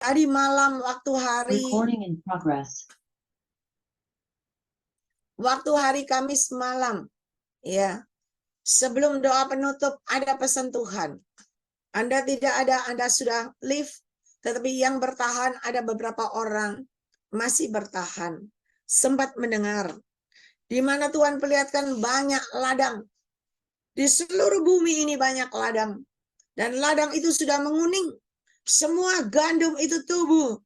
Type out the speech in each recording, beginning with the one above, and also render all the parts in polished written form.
Tadi malam Recording in progress. waktu hari Kamis malam, ya, sebelum doa penutup ada pesan Tuhan. Anda tidak ada, Anda sudah leave, tetapi yang bertahan ada beberapa orang masih bertahan, sempat mendengar. Di mana Tuhan perlihatkan banyak ladang. Di seluruh bumi ini banyak ladang. Dan ladang itu sudah menguning. Semua gandum itu tumbuh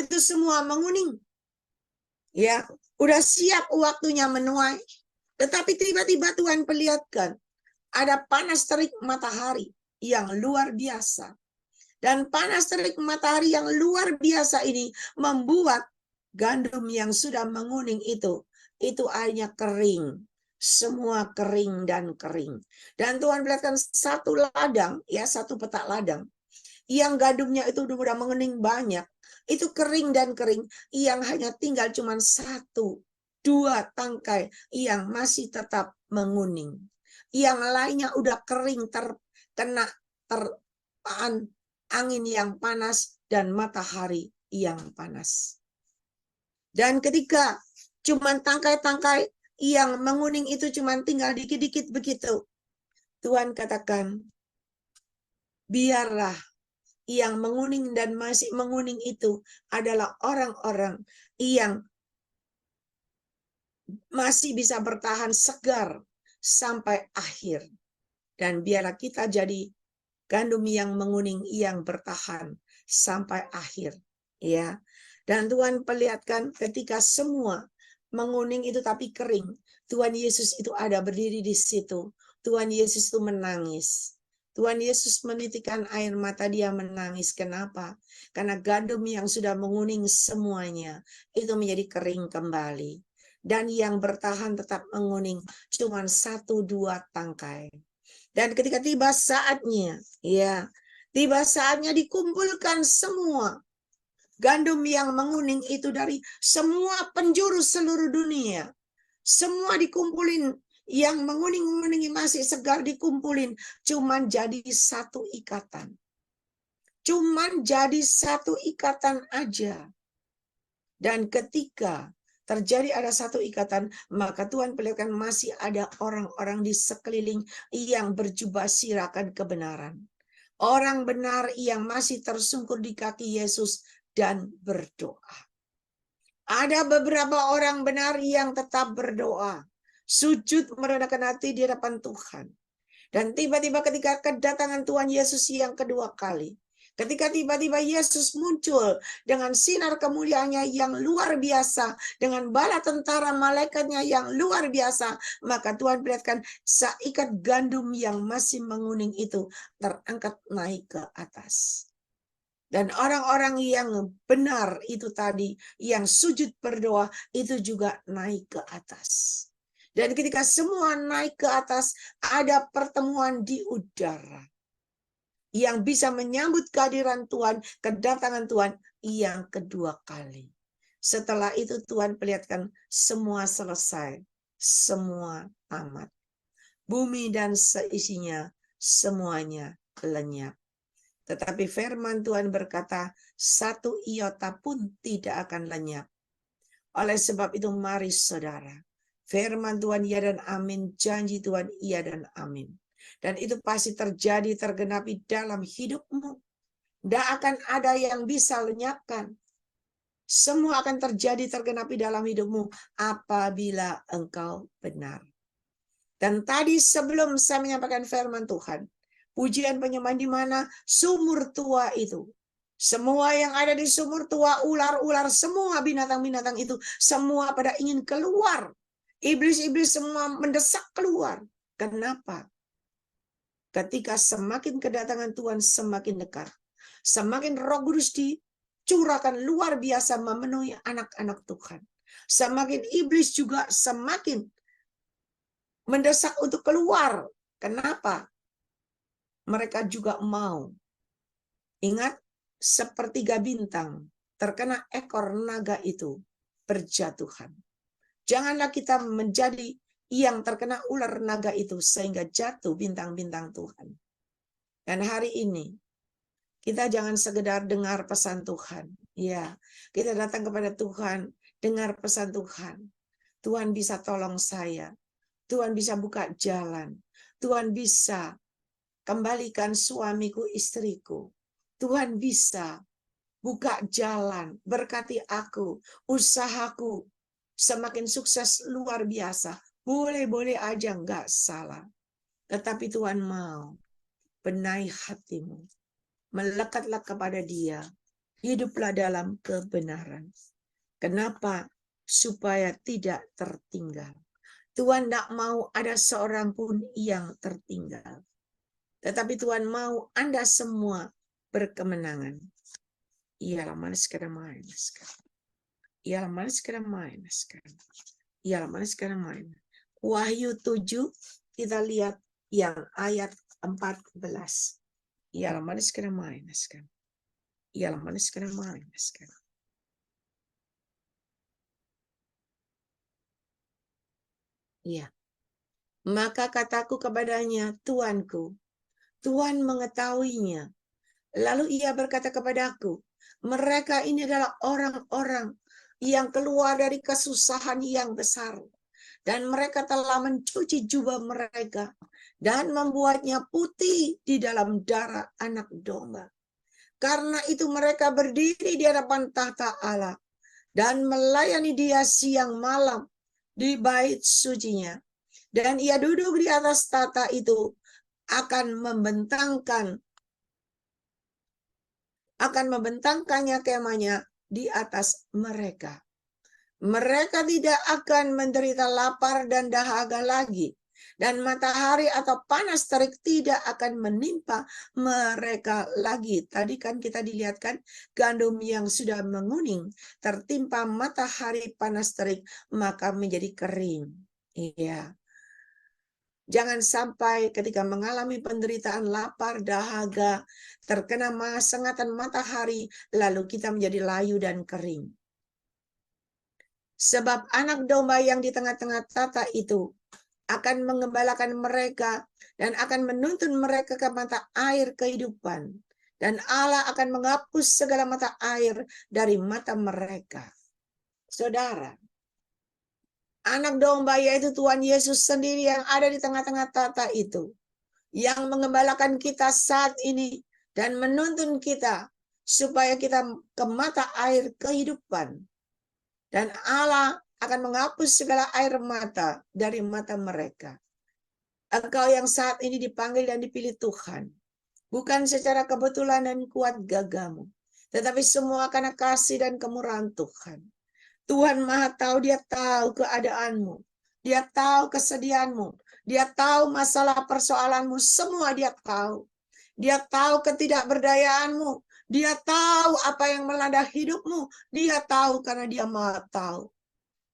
itu semua menguning. Ya, udah siap waktunya menuai. Tetapi tiba-tiba Tuhan perlihatkan ada panas terik matahari yang luar biasa. Dan panas terik matahari yang luar biasa ini membuat gandum yang sudah menguning itu airnya kering. Semua kering dan kering. Dan Tuhan perlihatkan satu ladang, ya, satu petak ladang yang gandumnya itu udah menguning banyak, itu kering dan kering, yang hanya tinggal cuma 1-2 tangkai yang masih tetap menguning. Yang lainnya udah kering, terkena terpaan angin yang panas dan matahari yang panas. Dan ketika cuma tangkai-tangkai yang menguning itu cuma tinggal dikit-dikit begitu, Tuhan katakan, biarlah yang menguning dan masih menguning itu adalah orang-orang yang masih bisa bertahan segar sampai akhir. Dan biarlah kita jadi gandum yang menguning yang bertahan sampai akhir, ya. Dan Tuhan perlihatkan ketika semua menguning itu tapi kering, Tuhan Yesus itu ada berdiri di situ. Tuhan Yesus itu menangis. Tuhan Yesus menitikkan air mata, dia menangis. Kenapa? Karena gandum yang sudah menguning semuanya itu menjadi kering kembali. Dan yang bertahan tetap menguning cuma 1-2 tangkai. Dan ketika tiba saatnya, ya, tiba saatnya dikumpulkan semua gandum yang menguning itu dari semua penjuru seluruh dunia. Semua dikumpulin, yang menguning-menguning masih segar dikumpulin, cuman jadi satu ikatan. Cuman jadi satu ikatan aja. Dan ketika terjadi ada satu ikatan, maka Tuhan perlihatkan masih ada orang-orang di sekeliling yang berjubah sirahkan kebenaran. Orang benar yang masih tersungkur di kaki Yesus dan berdoa. Ada beberapa orang benar yang tetap berdoa, sujud merendahkan hati di hadapan Tuhan. Dan tiba-tiba ketika kedatangan Tuhan Yesus yang kedua kali, ketika tiba-tiba Yesus muncul dengan sinar kemuliaannya yang luar biasa, dengan bala tentara malaikatnya yang luar biasa, maka Tuhan perlihatkan seikat gandum yang masih menguning itu terangkat naik ke atas. Dan orang-orang yang benar itu tadi, yang sujud berdoa, itu juga naik ke atas. Dan ketika semua naik ke atas, ada pertemuan di udara yang bisa menyambut kehadiran Tuhan, kedatangan Tuhan yang kedua kali. Setelah itu Tuhan perlihatkan semua selesai, semua tamat. Bumi dan seisinya semuanya lenyap. Tetapi firman Tuhan berkata, 1 iota pun tidak akan lenyap. Oleh sebab itu mari saudara, firman Tuhan iya dan amin, janji Tuhan iya dan amin. Dan itu pasti terjadi, tergenapi dalam hidupmu. Tidak akan ada yang bisa lenyapkan. Semua akan terjadi, tergenapi dalam hidupmu apabila engkau benar. Dan tadi sebelum saya menyampaikan firman Tuhan, pujian penyembahan di mana sumur tua itu. Semua yang ada di sumur tua, ular-ular, semua binatang-binatang itu, semua pada ingin keluar. Iblis-iblis semua mendesak keluar. Kenapa? Ketika semakin kedatangan Tuhan semakin dekat, semakin Roh Kudus dicurahkan luar biasa memenuhi anak-anak Tuhan. Semakin iblis juga semakin mendesak untuk keluar. Kenapa? Mereka juga mau. Ingat, sepertiga bintang terkena ekor naga itu berjatuhan. Janganlah kita menjadi yang terkena ular naga itu sehingga jatuh bintang-bintang Tuhan. Dan hari ini Kita jangan sekedar dengar pesan Tuhan. Ya, kita datang kepada Tuhan, dengar pesan Tuhan. Tuhan bisa tolong saya. Tuhan bisa buka jalan. Tuhan bisa kembalikan suamiku, istriku. Tuhan bisa buka jalan, berkati aku, usahaku semakin sukses luar biasa. Boleh-boleh aja, nggak salah. Tetapi Tuhan mau benahi hatimu. Melekatlah kepada Dia. Hiduplah dalam kebenaran. Kenapa? Supaya tidak tertinggal. Tuhan tidak mau ada seorang pun yang tertinggal. Tetapi Tuhan mau Anda semua berkemenangan. Ialah manis kedamaian sekarang. Ialah manis kedamaian sekarang. Ialah manis kedamaian. Wahyu 7, kita lihat yang ayat 14. Ialah manis kedamaian sekarang. Ialah manis kedamaian sekarang. Iya. Maka kataku kepadanya, Tuanku, Tuhan mengetahuinya. Lalu ia berkata kepadaku, mereka ini adalah orang-orang yang keluar dari kesusahan yang besar. Dan mereka telah mencuci jubah mereka dan membuatnya putih di dalam darah anak domba. Karena itu mereka berdiri di hadapan tahta Allah dan melayani Dia siang malam di bait sucinya. Dan ia duduk di atas tahta itu akan membentangkannya kemahnya di atas mereka. Mereka tidak akan menderita lapar dan dahaga lagi, dan matahari atau panas terik tidak akan menimpa mereka lagi. Tadi kan kita dilihatkan gandum yang sudah menguning tertimpa matahari panas terik maka menjadi kering. Iya. Jangan sampai ketika mengalami penderitaan lapar, dahaga, terkena sengatan matahari, lalu kita menjadi layu dan kering. Sebab anak domba yang di tengah-tengah tahta itu akan mengembalakan mereka dan akan menuntun mereka ke mata air kehidupan. Dan Allah akan menghapus segala mata air dari mata mereka. Saudara, anak domba yaitu Tuhan Yesus sendiri yang ada di tengah-tengah tahta itu, yang mengembalakan kita saat ini dan menuntun kita supaya kita ke mata air kehidupan. Dan Allah akan menghapus segala air mata dari mata mereka. Engkau yang saat ini dipanggil dan dipilih Tuhan, bukan secara kebetulan dan kuat gagahmu, tetapi semua karena kasih dan kemurahan Tuhan. Tuhan Maha tahu, Dia tahu keadaanmu, Dia tahu kesedihanmu, Dia tahu masalah persoalanmu, semua Dia tahu. Dia tahu ketidakberdayaanmu, Dia tahu apa yang melanda hidupmu, Dia tahu karena Dia Maha tahu.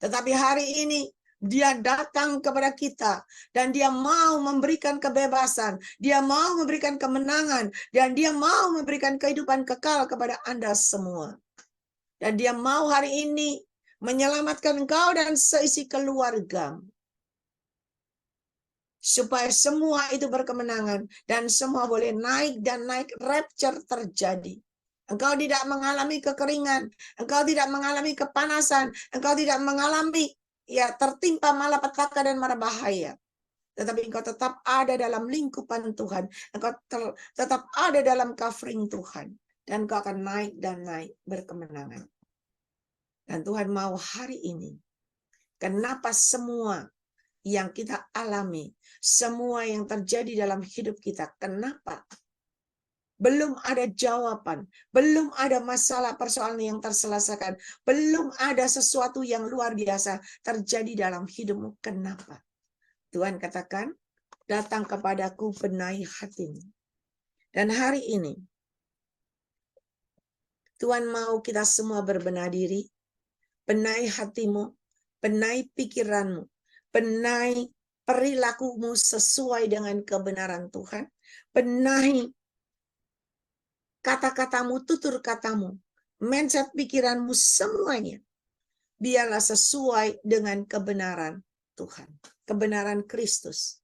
Tetapi hari ini Dia datang kepada kita dan Dia mau memberikan kebebasan, Dia mau memberikan kemenangan, dan Dia mau memberikan kehidupan kekal kepada Anda semua. Dan Dia mau hari ini menyelamatkan engkau dan seisi keluargamu. Supaya semua itu berkemenangan dan semua boleh naik dan naik, rapture terjadi. Engkau tidak mengalami kekeringan, engkau tidak mengalami kepanasan, engkau tidak mengalami tertimpa malapetaka dan mara bahaya. Tetapi engkau tetap ada dalam lingkupan Tuhan, engkau tetap ada dalam covering Tuhan, dan engkau akan naik dan naik berkemenangan. Dan Tuhan mau hari ini, kenapa semua yang kita alami, semua yang terjadi dalam hidup kita, kenapa belum ada jawaban, belum ada masalah persoalan yang terselesaikan, belum ada sesuatu yang luar biasa terjadi dalam hidupmu. Kenapa? Tuhan katakan, datang kepadaku benahi hatimu. Dan hari ini, Tuhan mau kita semua berbenah diri, benahi hatimu, benahi pikiranmu, benahi perilakumu sesuai dengan kebenaran Tuhan, benahi kata-katamu, tutur katamu, mindset pikiranmu, semuanya biarlah sesuai dengan kebenaran Tuhan, kebenaran Kristus.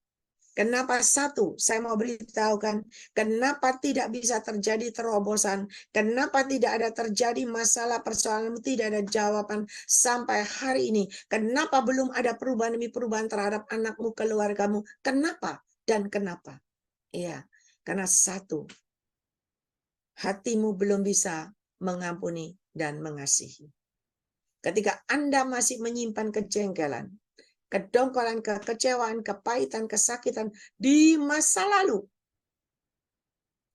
Kenapa satu? Saya mau beritahukan, kenapa tidak bisa terjadi terobosan? Kenapa tidak ada terjadi masalah persoalan, tidak ada jawaban sampai hari ini? Kenapa belum ada perubahan demi perubahan terhadap anakmu, keluargamu? Kenapa? Dan kenapa? Iya, karena satu, hatimu belum bisa mengampuni dan mengasihi. Ketika Anda masih menyimpan kejengkelan, kedongkolan, kekecewaan, kepahitan, kesakitan di masa lalu,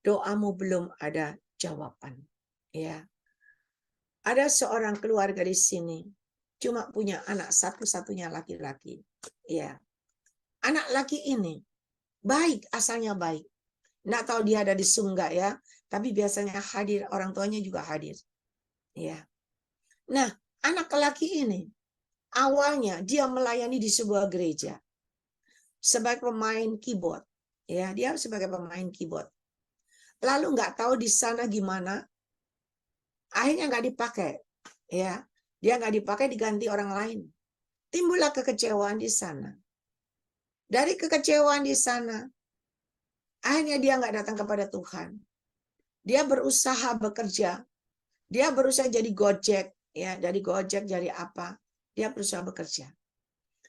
doamu belum ada jawaban. Ya, ada seorang keluarga di sini cuma punya anak satu-satunya laki-laki. Ya, anak laki ini baik, asalnya baik. Nggak tahu dia ada di surga ya, tapi biasanya hadir, orang tuanya juga hadir. Ya, nah anak laki ini awalnya dia melayani di sebuah gereja sebagai pemain keyboard. Ya, dia sebagai pemain keyboard. Lalu nggak tahu di sana gimana, akhirnya nggak dipakai. Ya, dia nggak dipakai, diganti orang lain. Timbullah kekecewaan di sana. Dari kekecewaan di sana, akhirnya dia nggak datang kepada Tuhan. Dia berusaha bekerja. Dia berusaha jadi Gojek, ya, dari Gojek jadi apa? Dia berusaha bekerja.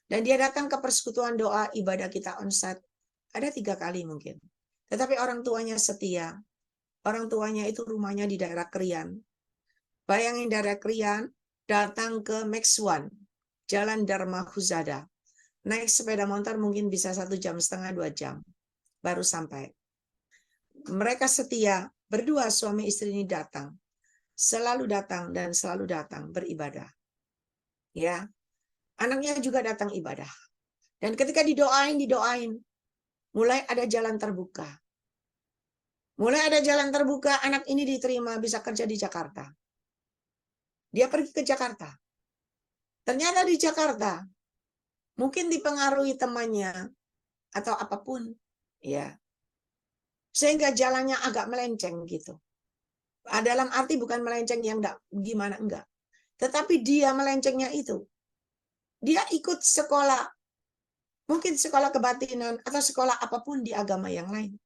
Dan dia datang ke persekutuan doa ibadah kita onsite. Ada 3 kali mungkin. Tetapi orang tuanya setia. Orang tuanya itu rumahnya di daerah Krian. Bayangin daerah Krian, datang ke Max One, Jalan Dharma Huzada. Naik sepeda motor mungkin bisa 1,5 jam, 2 jam. Baru sampai. Mereka setia, berdua suami istri ini datang. Selalu datang dan selalu datang beribadah. Ya, anaknya juga datang ibadah. Dan ketika didoain, mulai ada jalan terbuka. Mulai ada jalan terbuka, anak ini diterima bisa kerja di Jakarta. Dia pergi ke Jakarta. Ternyata di Jakarta, mungkin dipengaruhi temannya atau apapun, ya, sehingga jalannya agak melenceng gitu. Dalam arti bukan melenceng yang gimana, enggak. Tetapi dia melencengnya itu. Dia ikut sekolah, mungkin sekolah kebatinan atau sekolah apapun di agama yang lain.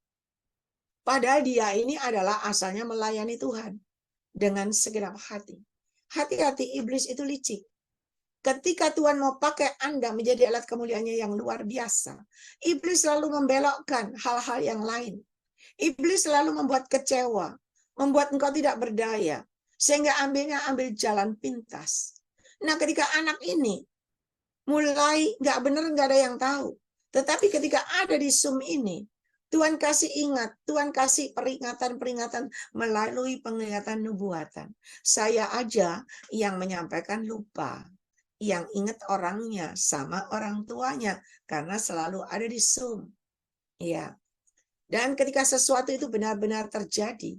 Padahal dia ini adalah asalnya melayani Tuhan dengan segenap hati. Hati-hati, iblis itu licik. Ketika Tuhan mau pakai Anda menjadi alat kemuliaannya yang luar biasa, iblis selalu membelokkan hal-hal yang lain. Iblis selalu membuat kecewa, membuat engkau tidak berdaya, sehingga ambil jalan pintas. Nah, ketika anak ini mulai nggak benar, nggak ada yang tahu. Tetapi ketika ada di Zoom ini, Tuhan kasih ingat, Tuhan kasih peringatan-peringatan melalui penglihatan nubuatan. Saya aja yang menyampaikan lupa. Yang ingat orangnya sama orang tuanya karena selalu ada di Zoom. Ya. Dan ketika sesuatu itu benar-benar terjadi,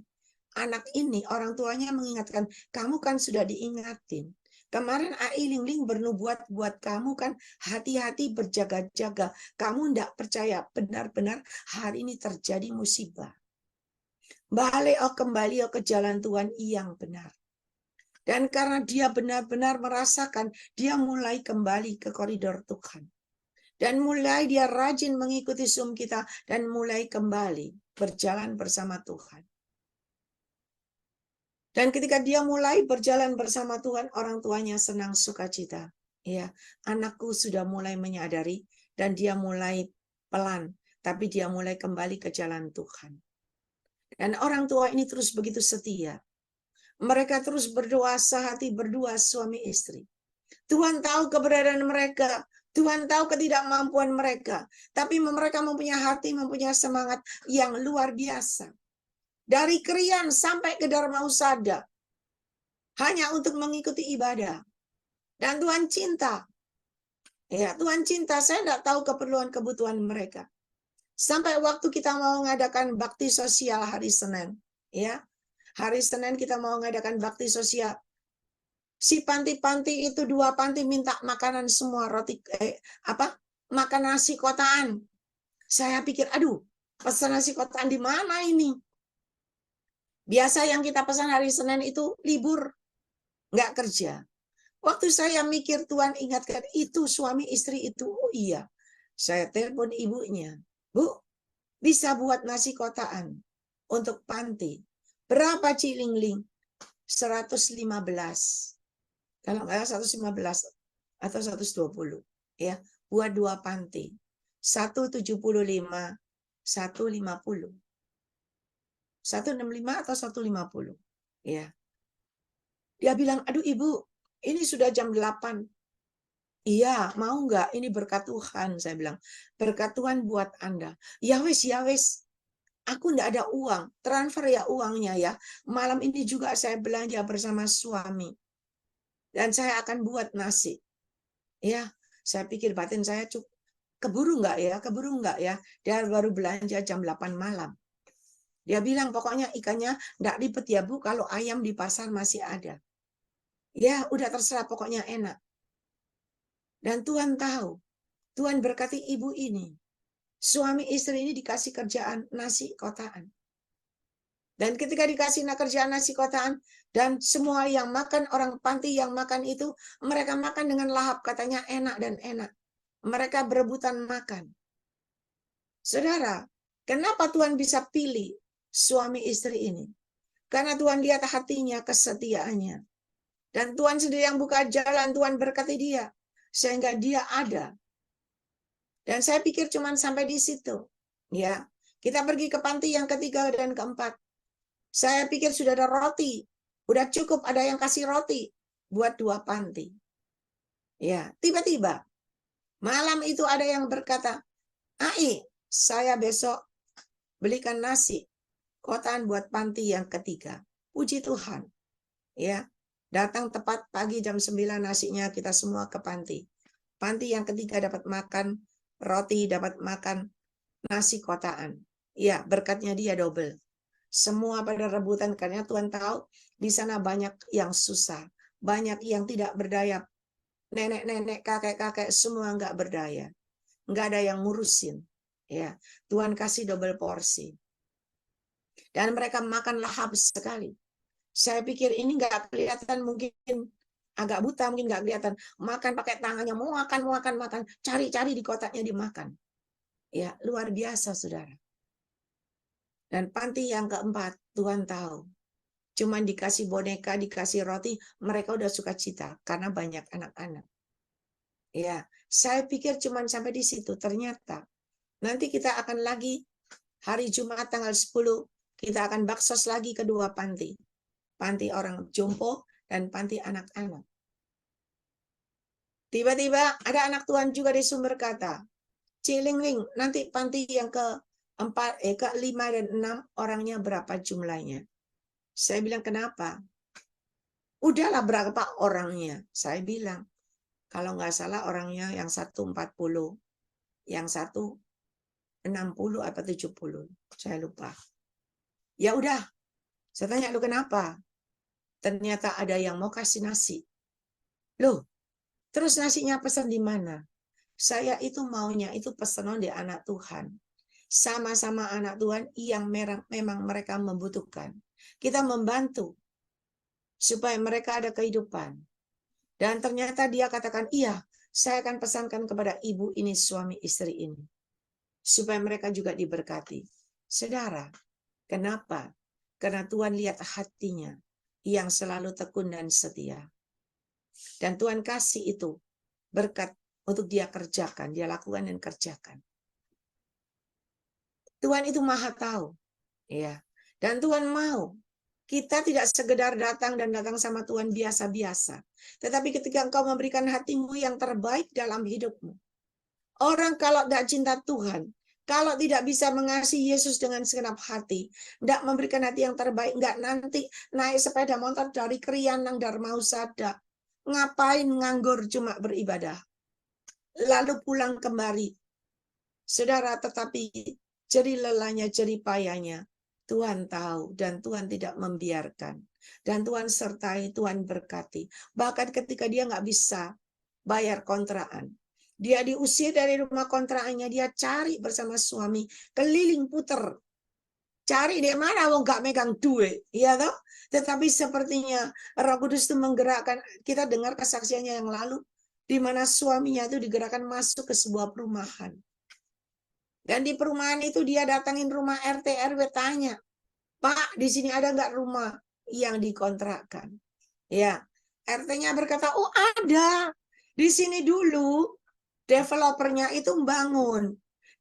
anak ini orang tuanya mengingatkan, kamu kan sudah diingatin. Kemarin Ai Ling Ling bernubuat buat kamu kan, hati-hati berjaga-jaga. Kamu tidak percaya, benar-benar hari ini terjadi musibah. Balik kembali ke jalan Tuhan yang benar. Dan karena dia benar-benar merasakan, dia mulai kembali ke koridor Tuhan. Dan mulai dia rajin mengikuti Zoom kita, dan mulai kembali berjalan bersama Tuhan. Dan ketika dia mulai berjalan bersama Tuhan, orang tuanya senang sukacita. Ya, anakku sudah mulai menyadari, dan dia mulai pelan, tapi dia mulai kembali ke jalan Tuhan. Dan orang tua ini terus begitu setia. Mereka terus berdoa sehati berdua suami istri. Tuhan tahu keberadaan mereka. Tuhan tahu ketidakmampuan mereka. Tapi mereka mempunyai hati, mempunyai semangat yang luar biasa. Dari Krian sampai ke Dharma Husada. Hanya untuk mengikuti ibadah. Dan Tuhan cinta. Ya, Tuhan cinta. Saya tidak tahu keperluan-kebutuhan mereka. Sampai waktu kita mau mengadakan bakti sosial hari Senin. Ya, hari Senin kita mau mengadakan bakti sosial. Si panti-panti itu 2 panti minta makanan semua, roti makan nasi kotaan. Saya pikir, aduh, pesan nasi kotaan di mana ini? Biasa yang kita pesan hari Senin itu libur, nggak kerja. Waktu saya mikir, Tuhan ingatkan itu suami istri itu, oh iya. Saya telepon ibunya. Bu, bisa buat nasi kotaan untuk panti. Berapa Cilingling? 115. Kalau nggak 115 atau 120. Ya, buat 2 panti. 175, 150. 165 atau 150. Ya. Dia bilang, aduh ibu, ini sudah jam 8. Iya, mau nggak? Ini berkat Tuhan, saya bilang. Berkat Tuhan buat Anda. Ya wes, ya wes. Aku nggak ada uang. Transfer ya uangnya ya. Malam ini juga saya belanja bersama suami. Dan saya akan buat nasi. Ya, saya pikir batin saya cukup. Keburu nggak ya? Keburu nggak ya? Dia baru belanja jam 8 malam. Dia bilang pokoknya ikannya nggak ribet ya Bu, kalau ayam di pasar masih ada. Ya, udah terserah pokoknya enak. Dan Tuhan tahu, Tuhan berkati ibu ini. Suami istri ini dikasih kerjaan nasi kotaan. Dan ketika dikasih kerjaan nasi kotaan, dan semua yang makan, orang panti yang makan itu, mereka makan dengan lahap, katanya enak dan enak. Mereka berebutan makan. Saudara, kenapa Tuhan bisa pilih suami istri ini? Karena Tuhan lihat hatinya, kesetiaannya. Dan Tuhan sendiri yang buka jalan, Tuhan berkati dia. Sehingga dia ada. Dan saya pikir cuma sampai di situ. Ya, kita pergi ke panti yang ketiga dan keempat. Saya pikir sudah ada roti. Udah cukup ada yang kasih roti buat 2 panti. Ya, tiba-tiba malam itu ada yang berkata, "Ai, saya besok belikan nasi kotaan buat panti yang ketiga." Puji Tuhan. Ya, datang tepat pagi jam 9 nasinya kita semua ke panti. Panti yang ketiga dapat makan roti, dapat makan nasi kotaan. Ya, berkatnya dia double. Semua pada rebutan karena Tuhan tahu di sana banyak yang susah, banyak yang tidak berdaya. Nenek-nenek, kakek-kakek semua nggak berdaya. Nggak ada yang ngurusin. Ya, Tuhan kasih double porsi. Dan mereka makan lahap sekali. Saya pikir ini nggak kelihatan, mungkin agak buta, mungkin nggak kelihatan. Makan pakai tangannya, mau makan. Cari-cari di kotaknya dimakan. Ya, luar biasa, saudara. Dan panti yang keempat, Tuhan tahu. Cuman dikasih boneka, dikasih roti, mereka udah suka cita karena banyak anak-anak. Ya, saya pikir cuman sampai di situ. Ternyata nanti kita akan lagi hari Jumat tanggal 10, kita akan baksos lagi kedua panti. Panti orang jompo dan panti anak-anak. Tiba-tiba ada anak Tuhan juga di sumber kata, Cilingling, nanti panti yang ke-5 dan 6 orangnya berapa jumlahnya? Saya bilang, kenapa? Udahlah berapa orangnya? Saya bilang, kalau nggak salah orangnya yang 140, yang 160 atau 70. Saya lupa. Ya udah, saya tanya, lu kenapa? Ternyata ada yang mau kasih nasi. Loh, terus nasinya pesan di mana? Saya itu maunya itu pesanan di anak Tuhan. Sama-sama anak Tuhan yang memang mereka membutuhkan. Kita membantu supaya mereka ada kehidupan. Dan ternyata dia katakan, iya, saya akan pesankan kepada ibu ini, suami istri ini. Supaya mereka juga diberkati. Saudara, kenapa? Karena Tuhan lihat hatinya yang selalu tekun dan setia. Dan Tuhan kasih itu berkat untuk dia kerjakan, dia lakukan dan kerjakan. Tuhan itu maha tahu. Ya. Dan Tuhan mau kita tidak sekedar datang sama Tuhan biasa-biasa. Tetapi ketika engkau memberikan hatimu yang terbaik dalam hidupmu. Orang kalau tidak cinta Tuhan, kalau tidak bisa mengasihi Yesus dengan segenap hati, tidak memberikan hati yang terbaik, enggak nanti naik sepeda motor dari Krianang, Darmahusada. Ngapain nganggur cuma beribadah. Lalu pulang kembali. Saudara, tetapi jerih lelahnya, jerih payahnya. Tuhan tahu dan Tuhan tidak membiarkan. Dan Tuhan sertai, Tuhan berkati. Bahkan ketika dia nggak bisa bayar kontrakan. Dia diusir dari rumah kontrakannya, dia cari bersama suami, keliling puter. Cari di mana wong gak megang duit, ya toh? Tetapi sepertinya Roh Kudus itu menggerakkan, kita dengar kesaksiannya yang lalu, di mana suaminya itu digerakkan masuk ke sebuah perumahan. Dan di perumahan itu dia datangin rumah RT RW, tanya, Pak, di sini ada nggak rumah yang dikontrakkan? Ya, RT-nya berkata, oh ada. Di sini dulu developernya itu bangun.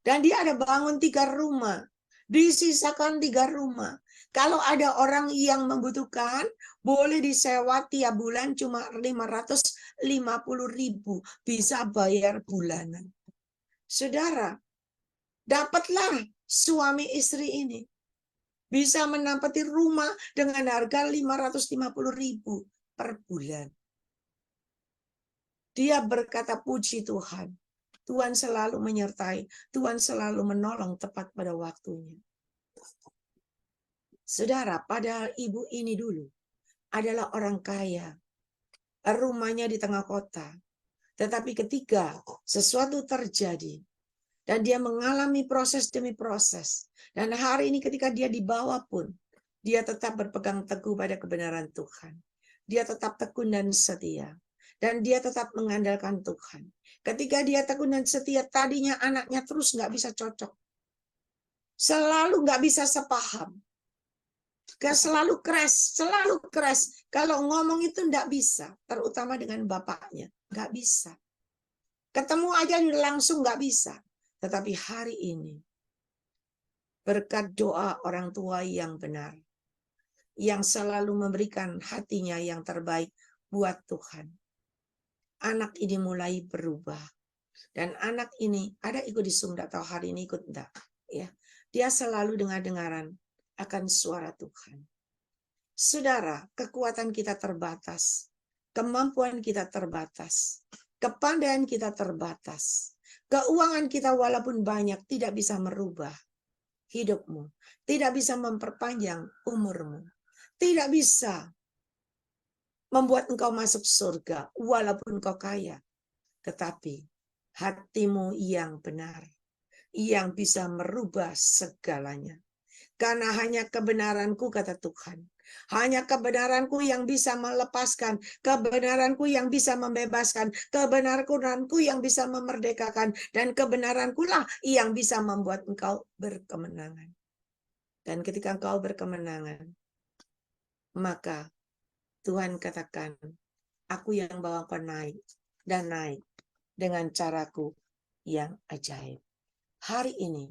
Dan dia ada bangun 3 rumah. Disisakan 3 rumah. Kalau ada orang yang membutuhkan, boleh disewa tiap bulan cuma 550.000. Bisa bayar bulanan. Saudara, dapatlah suami istri ini. Bisa menempati rumah dengan harga 550.000 per bulan. Dia berkata, puji Tuhan. Tuhan selalu menyertai. Tuhan selalu menolong tepat pada waktunya. Saudara, pada ibu ini dulu adalah orang kaya. Rumahnya di tengah kota. Tetapi ketika sesuatu terjadi, dan dia mengalami proses demi proses. Dan hari ini ketika dia dibawa pun, dia tetap berpegang teguh pada kebenaran Tuhan. Dia tetap tekun dan setia. Dan dia tetap mengandalkan Tuhan. Ketika dia tekun dan setia, tadinya anaknya terus nggak bisa cocok. Selalu nggak bisa sepaham. Selalu keras. Kalau ngomong itu nggak bisa, terutama dengan bapaknya. Nggak bisa. Ketemu aja langsung nggak bisa. Tetapi hari ini, berkat doa orang tua yang benar, yang selalu memberikan hatinya yang terbaik buat Tuhan, anak ini mulai berubah. Dan anak ini ada ikut di Zoom, tidak tahu hari ini ikut enggak. Ya, dia selalu dengar-dengaran akan suara Tuhan. Saudara, kekuatan kita terbatas, kemampuan kita terbatas, kepandaian kita terbatas. Keuangan kita walaupun banyak tidak bisa merubah hidupmu. Tidak bisa memperpanjang umurmu. Tidak bisa membuat engkau masuk surga walaupun engkau kaya. Tetapi hatimu yang benar, yang bisa merubah segalanya. Karena hanya kebenaranku, kata Tuhan. Hanya kebenaranku yang bisa melepaskan, kebenaranku yang bisa membebaskan, kebenaranku yang bisa memerdekakan, dan kebenaranku lah yang bisa membuat engkau berkemenangan. Dan ketika engkau berkemenangan, maka Tuhan katakan, aku yang bawa kau naik dan naik dengan caraku yang ajaib. Hari ini,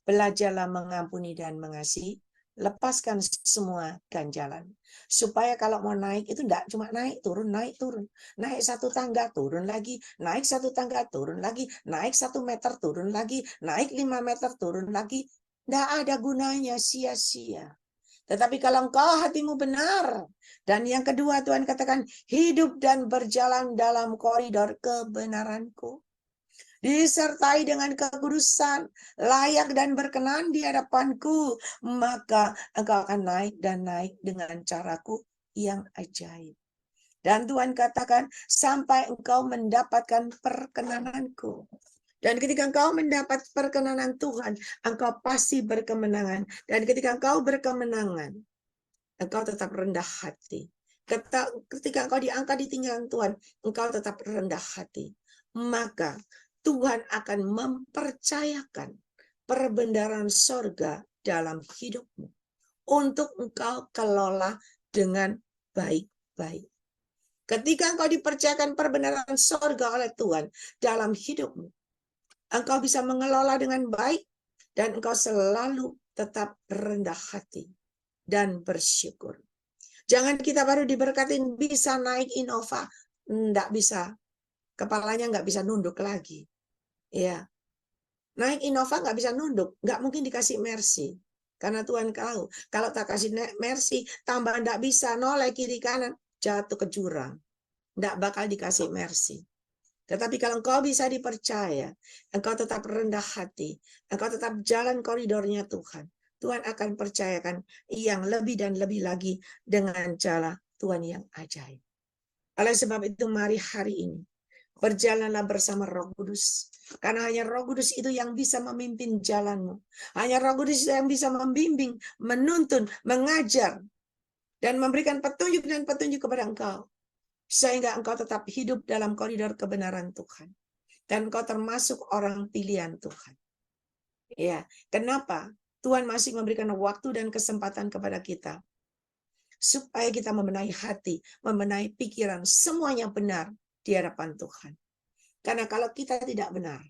belajarlah mengampuni dan mengasihi. Lepaskan semua ganjalan. Supaya kalau mau naik itu tidak cuma naik, turun, naik, turun. Naik 1 tangga, turun lagi. Naik 1 tangga, turun lagi. Naik 1 meter, turun lagi. Naik 5 meter, turun lagi. Tidak ada gunanya, sia-sia. Tetapi kalau engkau hatimu benar. Dan yang kedua Tuhan katakan, hidup dan berjalan dalam koridor kebenaranku. Disertai dengan kekudusan, layak dan berkenan di hadapanku, maka engkau akan naik dan naik dengan caraku yang ajaib. Dan Tuhan katakan, sampai engkau mendapatkan perkenananku. Dan ketika engkau mendapat perkenanan Tuhan, engkau pasti berkemenangan. Dan ketika engkau berkemenangan, engkau tetap rendah hati. Ketika engkau diangkat di tinggalan Tuhan, engkau tetap rendah hati. Maka Tuhan akan mempercayakan perbendaharaan sorga dalam hidupmu untuk engkau kelola dengan baik-baik. Ketika engkau dipercayakan perbendaharaan sorga oleh Tuhan dalam hidupmu, engkau bisa mengelola dengan baik dan engkau selalu tetap rendah hati dan bersyukur. Jangan kita baru diberkatin bisa naik Innova, enggak bisa. Kepalanya nggak bisa nunduk lagi. Ya, naik Innova nggak bisa nunduk, nggak mungkin dikasih Mercy. Karena Tuhan tahu, kalau tak kasih Mercy, tambah nggak bisa noleh kiri kanan, jatuh ke jurang. Nggak bakal dikasih Mercy. Tetapi kalau engkau bisa dipercaya, engkau tetap rendah hati, engkau tetap jalan koridornya Tuhan, Tuhan akan percayakan yang lebih dan lebih lagi dengan cara Tuhan yang ajaib. Oleh sebab itu, mari hari ini berjalanlah bersama Roh Kudus. Karena hanya Roh Kudus itu yang bisa memimpin jalanmu. Hanya Roh Kudus yang bisa membimbing, menuntun, mengajar, dan memberikan petunjuk dan petunjuk kepada engkau. Sehingga engkau tetap hidup dalam koridor kebenaran Tuhan. Dan engkau termasuk orang pilihan Tuhan. Ya, kenapa? Tuhan masih memberikan waktu dan kesempatan kepada kita supaya kita membenahi hati, membenahi pikiran, semuanya benar di hadapan Tuhan. Karena kalau kita tidak benar,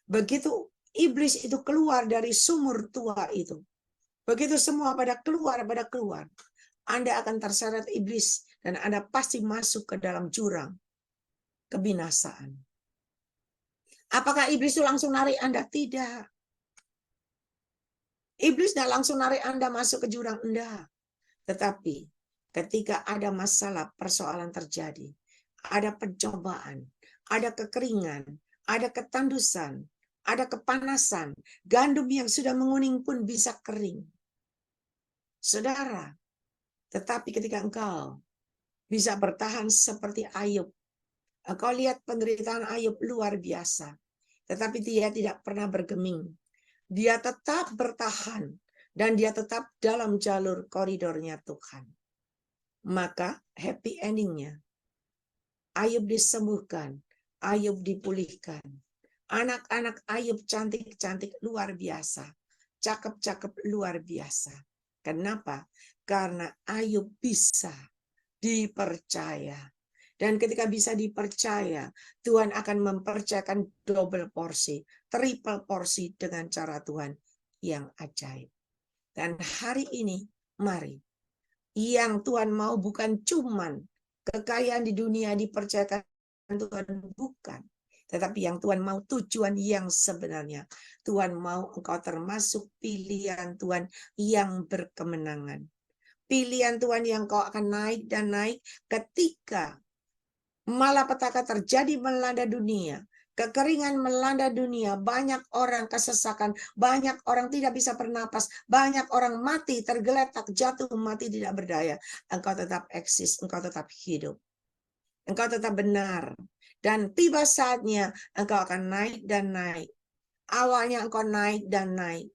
begitu iblis itu keluar dari sumur tua itu, begitu semua pada keluar, Anda akan terseret iblis dan Anda pasti masuk ke dalam jurang kebinasaan. Apakah iblis itu langsung narik Anda? Tidak. Iblis tidak langsung narik Anda masuk ke jurang, enggak. Tetapi ketika ada masalah, persoalan terjadi, ada pencobaan, ada kekeringan, ada ketandusan, ada kepanasan, gandum yang sudah menguning pun bisa kering. Saudara, tetapi ketika engkau bisa bertahan seperti Ayub, engkau lihat penderitaan Ayub luar biasa, tetapi dia tidak pernah bergeming. Dia tetap bertahan dan dia tetap dalam jalur koridornya Tuhan. Maka happy endingnya, Ayub disembuhkan, Ayub dipulihkan. Anak-anak Ayub cantik-cantik luar biasa, cakep-cakep luar biasa. Kenapa? Karena Ayub bisa dipercaya. Dan ketika bisa dipercaya, Tuhan akan mempercayakan double porsi, triple porsi dengan cara Tuhan yang ajaib. Dan hari ini, mari, yang Tuhan mau bukan cuman kekayaan di dunia dipercayakan Tuhan, bukan. Tetapi yang Tuhan mau tujuan yang sebenarnya. Tuhan mau engkau termasuk pilihan Tuhan yang berkemenangan. Pilihan Tuhan yang kau akan naik dan naik ketika malapetaka terjadi melanda dunia. Kekeringan melanda dunia, banyak orang kesesakan, banyak orang tidak bisa bernapas, banyak orang mati, tergeletak, jatuh, mati, tidak berdaya. Engkau tetap eksis, engkau tetap hidup. Engkau tetap benar. Dan tiba saatnya engkau akan naik dan naik. Awalnya engkau naik dan naik.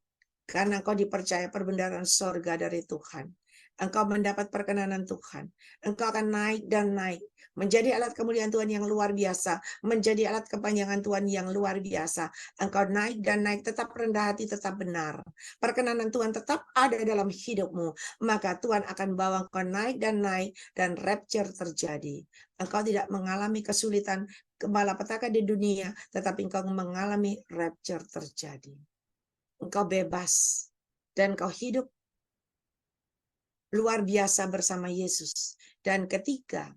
Karena engkau dipercaya perbendaharaan sorga dari Tuhan. Engkau mendapat perkenanan Tuhan. Engkau akan naik dan naik. Menjadi alat kemuliaan Tuhan yang luar biasa. Menjadi alat kepanjangan Tuhan yang luar biasa. Engkau naik dan naik, tetap rendah hati, tetap benar. Perkenanan Tuhan tetap ada dalam hidupmu. Maka Tuhan akan bawa engkau naik dan rapture terjadi. Engkau tidak mengalami kesulitan, malapetaka di dunia, tetapi engkau mengalami rapture terjadi. Engkau bebas dan engkau hidup luar biasa bersama Yesus. Dan ketika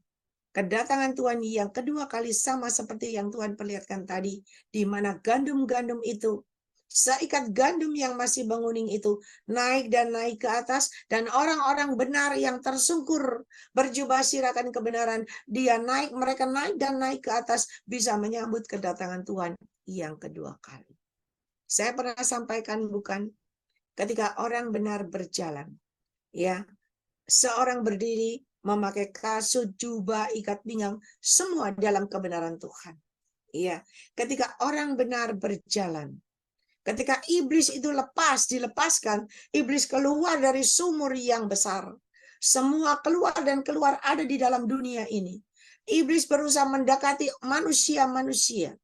kedatangan Tuhan yang kedua kali sama seperti yang Tuhan perlihatkan tadi, di mana gandum-gandum itu, seikat gandum yang masih menguning itu naik dan naik ke atas, dan orang-orang benar yang tersungkur berjubah sirakan kebenaran, dia naik, mereka naik dan naik ke atas, bisa menyambut kedatangan Tuhan yang kedua kali. Saya pernah sampaikan, bukan, ketika orang benar berjalan, ya, seorang berdiri memakai kasut, jubah, ikat pinggang, semua dalam kebenaran Tuhan. Ya, ketika orang benar berjalan, ketika iblis itu dilepaskan, iblis keluar dari sumur yang besar. Semua keluar dan keluar ada di dalam dunia ini. Iblis berusaha mendekati manusia-manusia.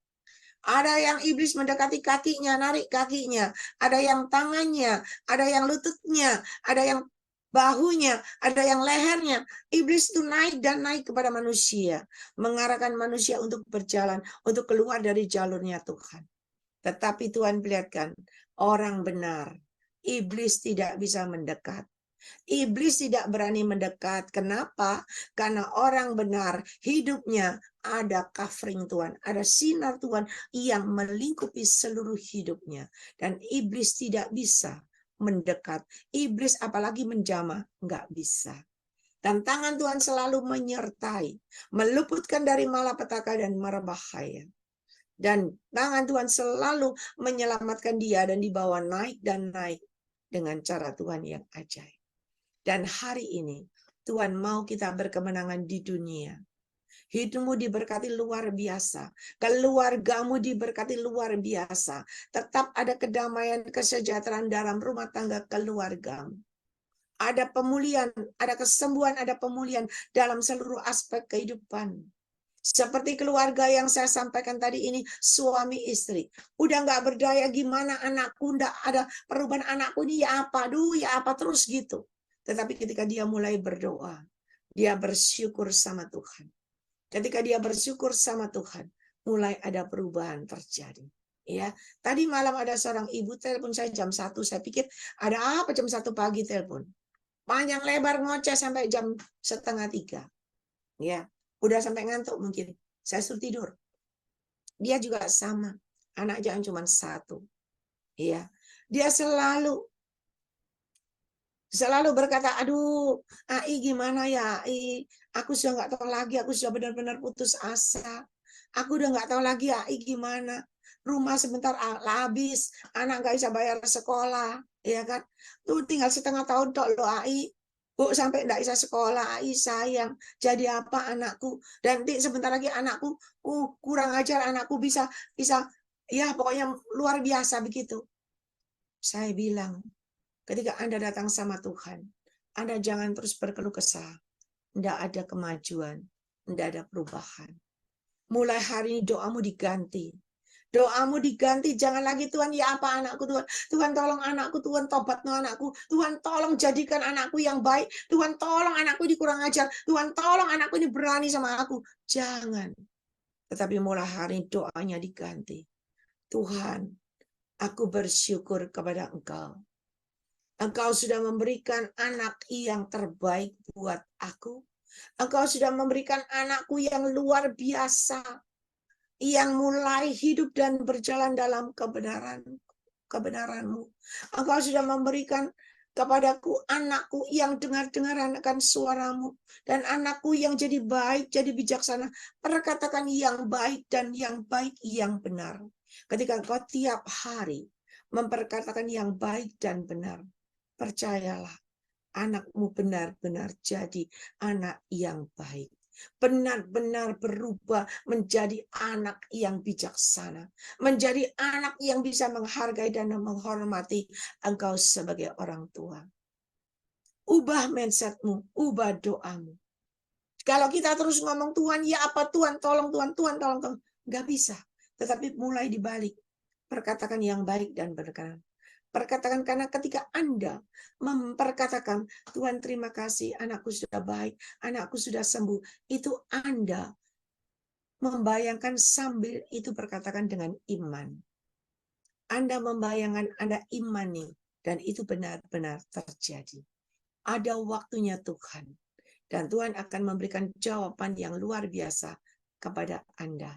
Ada yang iblis mendekati kakinya, narik kakinya. Ada yang tangannya, ada yang lututnya, ada yang bahunya, ada yang lehernya. Iblis itu naik dan naik kepada manusia. Mengarahkan manusia untuk berjalan, untuk keluar dari jalurnya Tuhan. Tetapi Tuhan perlihatkan, orang benar, iblis tidak bisa mendekat. Iblis tidak berani mendekat. Kenapa? Karena orang benar hidupnya ada covering Tuhan, ada sinar Tuhan yang melingkupi seluruh hidupnya. Dan iblis tidak bisa mendekat. Iblis apalagi menjamah, nggak bisa. Dan tangan Tuhan selalu menyertai, meluputkan dari malapetaka dan mara bahaya. Dan tangan Tuhan selalu menyelamatkan dia dan dibawa naik dan naik dengan cara Tuhan yang ajaib. Dan hari ini Tuhan mau kita berkemenangan di dunia. Hidupmu diberkati luar biasa. Keluargamu diberkati luar biasa. Tetap ada kedamaian, kesejahteraan dalam rumah tangga keluargamu. Ada pemulihan, ada kesembuhan, ada pemulihan dalam seluruh aspek kehidupan. Seperti keluarga yang saya sampaikan tadi ini, suami istri. Udah nggak berdaya, gimana anakku, nggak ada perubahan anakku ini, ya apa, ya apa, terus gitu. Tetapi ketika dia mulai berdoa, dia bersyukur sama Tuhan. Ketika dia bersyukur sama Tuhan, mulai ada perubahan terjadi. Ya, tadi malam ada seorang ibu telepon saya jam 1, saya pikir ada apa jam 1 pagi telepon. Panjang lebar ngoceh sampai jam 2:30. Ya, udah sampai ngantuk mungkin. Saya suruh tidur. Dia juga sama. Anak jangan cuma 1. Ya, dia selalu berkata, aduh, Ai gimana ya, Ai? Aku sudah nggak tahu lagi, aku sudah benar-benar putus asa. Aku udah nggak tahu lagi, Ai gimana. Rumah sebentar habis, anak nggak bisa bayar sekolah, ya kan? Tuh tinggal setengah tahun tok lo, Ai. Bu, sampai nggak bisa sekolah, Ai sayang. Jadi apa anakku? Dan sebentar lagi anakku, kurang ajar anakku bisa, ya pokoknya luar biasa begitu. Saya bilang, ketika Anda datang sama Tuhan, Anda jangan terus berkeluh kesah. Tidak ada kemajuan, tidak ada perubahan. Mulai hari ini doamu diganti. Doamu diganti, jangan lagi Tuhan, ya apa anakku Tuhan. Tuhan tolong anakku, Tuhan tobat no anakku. Tuhan tolong jadikan anakku yang baik. Tuhan tolong anakku ini kurang ajar. Tuhan tolong anakku ini berani sama aku. Jangan. Tetapi mulai hari ini doanya diganti. Tuhan, aku bersyukur kepada Engkau. Engkau sudah memberikan anak yang terbaik buat aku. Engkau sudah memberikan anakku yang luar biasa, yang mulai hidup dan berjalan dalam kebenaran-Mu. Engkau sudah memberikan kepadaku anakku yang dengar-dengaran akan suara-Mu, dan anakku yang jadi baik, jadi bijaksana, perkatakan yang baik dan yang baik yang benar. Ketika Engkau tiap hari memperkatakan yang baik dan benar, percayalah, anakmu benar-benar jadi anak yang baik. Benar-benar berubah menjadi anak yang bijaksana. Menjadi anak yang bisa menghargai dan menghormati engkau sebagai orang tua. Ubah mindsetmu, ubah doamu. Kalau kita terus ngomong Tuhan, ya apa Tuhan, tolong Tuhan, Tuhan tolong. Nggak bisa. Tetapi mulai dibalik. Perkatakan yang baik dan berkenan. Perkatakan, karena ketika Anda memperkatakan, Tuhan terima kasih, anakku sudah baik, anakku sudah sembuh, itu Anda membayangkan sambil itu perkatakan dengan iman. Anda membayangkan Anda imani, dan itu benar-benar terjadi. Ada waktunya Tuhan, dan Tuhan akan memberikan jawaban yang luar biasa kepada Anda.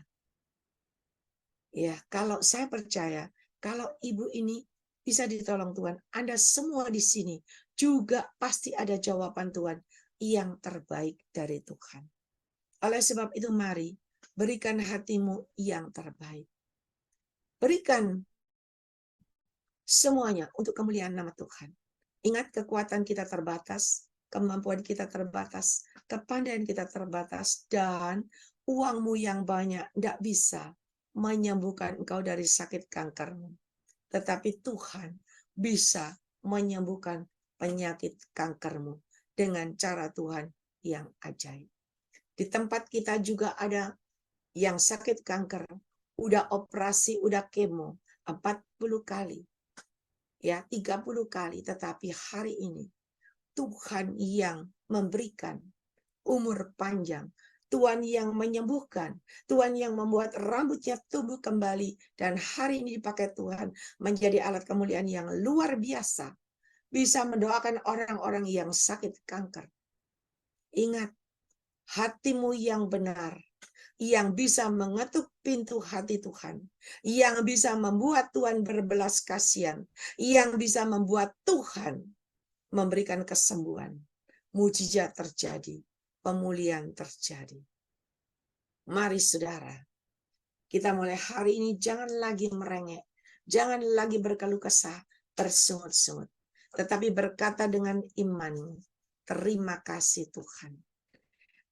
Ya, kalau saya percaya, kalau ibu ini bisa ditolong Tuhan, Anda semua di sini juga pasti ada jawaban Tuhan yang terbaik dari Tuhan. Oleh sebab itu mari berikan hatimu yang terbaik. Berikan semuanya untuk kemuliaan nama Tuhan. Ingat, kekuatan kita terbatas, kemampuan kita terbatas, kepandaian kita terbatas, dan uangmu yang banyak tidak bisa menyembuhkan engkau dari sakit kankermu. Tetapi Tuhan bisa menyembuhkan penyakit kankermu dengan cara Tuhan yang ajaib. Di tempat kita juga ada yang sakit kanker, udah operasi, udah kemo 40 kali, ya 30 kali, tetapi hari ini Tuhan yang memberikan umur panjang, Tuhan yang menyembuhkan, Tuhan yang membuat rambutnya tumbuh kembali, dan hari ini dipakai Tuhan menjadi alat kemuliaan yang luar biasa, bisa mendoakan orang-orang yang sakit kanker. Ingat, hatimu yang benar, yang bisa mengetuk pintu hati Tuhan, yang bisa membuat Tuhan berbelas kasihan, yang bisa membuat Tuhan memberikan kesembuhan, mujizat terjadi, pemulihan terjadi. Mari saudara, kita mulai hari ini jangan lagi merengek, jangan lagi berkeluh kesah, bersungut-sungut, tetapi berkata dengan iman, terima kasih Tuhan.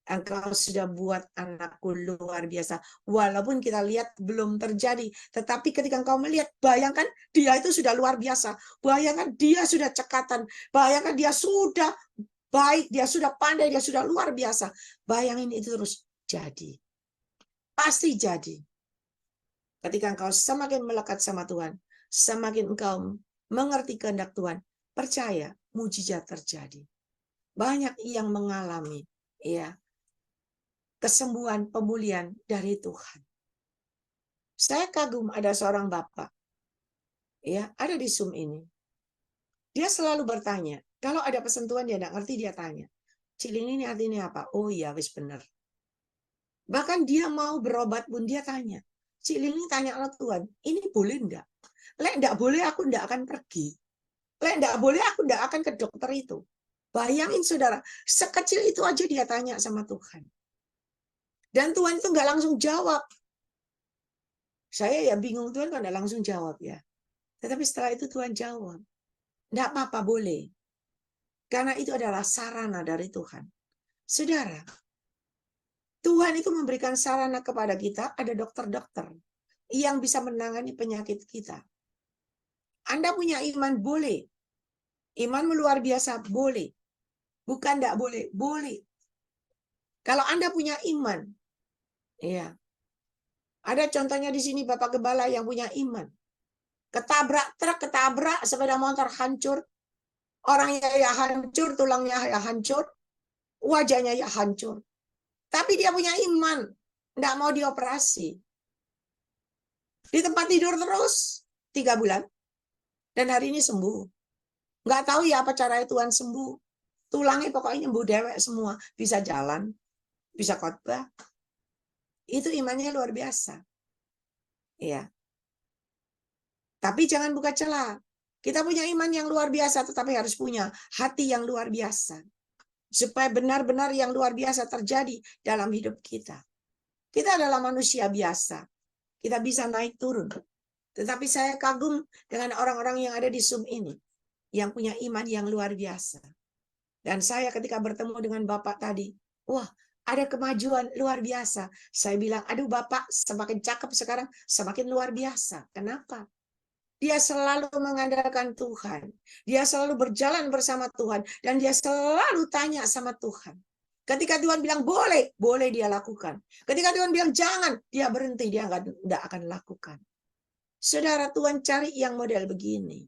Engkau sudah buat anakku luar biasa. Walaupun kita lihat belum terjadi, tetapi ketika engkau melihat, bayangkan dia itu sudah luar biasa. Bayangkan dia sudah cekatan. Bayangkan dia sudah baik, dia sudah pandai, dia sudah luar biasa. Bayangin itu terus jadi. Pasti jadi. Ketika engkau semakin melekat sama Tuhan, semakin engkau mengerti kehendak Tuhan, percaya mujizat terjadi. Banyak yang mengalami ya kesembuhan, pemulihan dari Tuhan. Saya kagum ada seorang bapak, ya ada di Zoom ini. Dia selalu bertanya, kalau ada pesentuhan dia tidak ngerti, dia tanya, Ciling ini artinya apa? Oh iya, wis benar. Bahkan dia mau berobat pun dia tanya, Ciling ini tanya Allah Tuhan, ini boleh enggak? Lek enggak boleh, aku enggak akan pergi. Lek enggak boleh, aku enggak akan ke dokter itu. Bayangin saudara, sekecil itu aja dia tanya sama Tuhan. Dan Tuhan itu enggak langsung jawab. Saya ya bingung, Tuhan kan enggak langsung jawab ya. Tetapi setelah itu Tuhan jawab. Enggak apa-apa, boleh. Karena itu adalah sarana dari Tuhan. Saudara, Tuhan itu memberikan sarana kepada kita, ada dokter-dokter yang bisa menangani penyakit kita. Anda punya iman, boleh. Iman luar biasa, boleh. Bukan enggak boleh, boleh. Kalau Anda punya iman, ya. Ada contohnya di sini Bapak Gembala yang punya iman. Ketabrak truk, ketabrak sepeda motor hancur. Orangnya ya hancur, tulangnya ya hancur, wajahnya ya hancur. Tapi dia punya iman, enggak mau dioperasi. Di tempat tidur terus 3 bulan. Dan hari ini sembuh. Nggak tahu ya apa caranya Tuhan sembuh. Tulangnya pokoknya nyembuh dewek semua. Bisa jalan, bisa khotbah. Itu imannya luar biasa. Ya. Tapi jangan buka celah. Kita punya iman yang luar biasa, tetapi harus punya hati yang luar biasa. Supaya benar-benar yang luar biasa terjadi dalam hidup kita. Kita adalah manusia biasa. Kita bisa naik turun. Tetapi saya kagum dengan orang-orang yang ada di Zoom ini. Yang punya iman yang luar biasa. Dan saya ketika bertemu dengan Bapak tadi, wah ada kemajuan luar biasa. Saya bilang, aduh Bapak semakin cakep sekarang, semakin luar biasa. Kenapa? Dia selalu mengandalkan Tuhan. Dia selalu berjalan bersama Tuhan. Dan dia selalu tanya sama Tuhan. Ketika Tuhan bilang boleh, boleh dia lakukan. Ketika Tuhan bilang jangan, dia berhenti, dia nggak akan lakukan. Saudara, Tuhan cari yang model begini.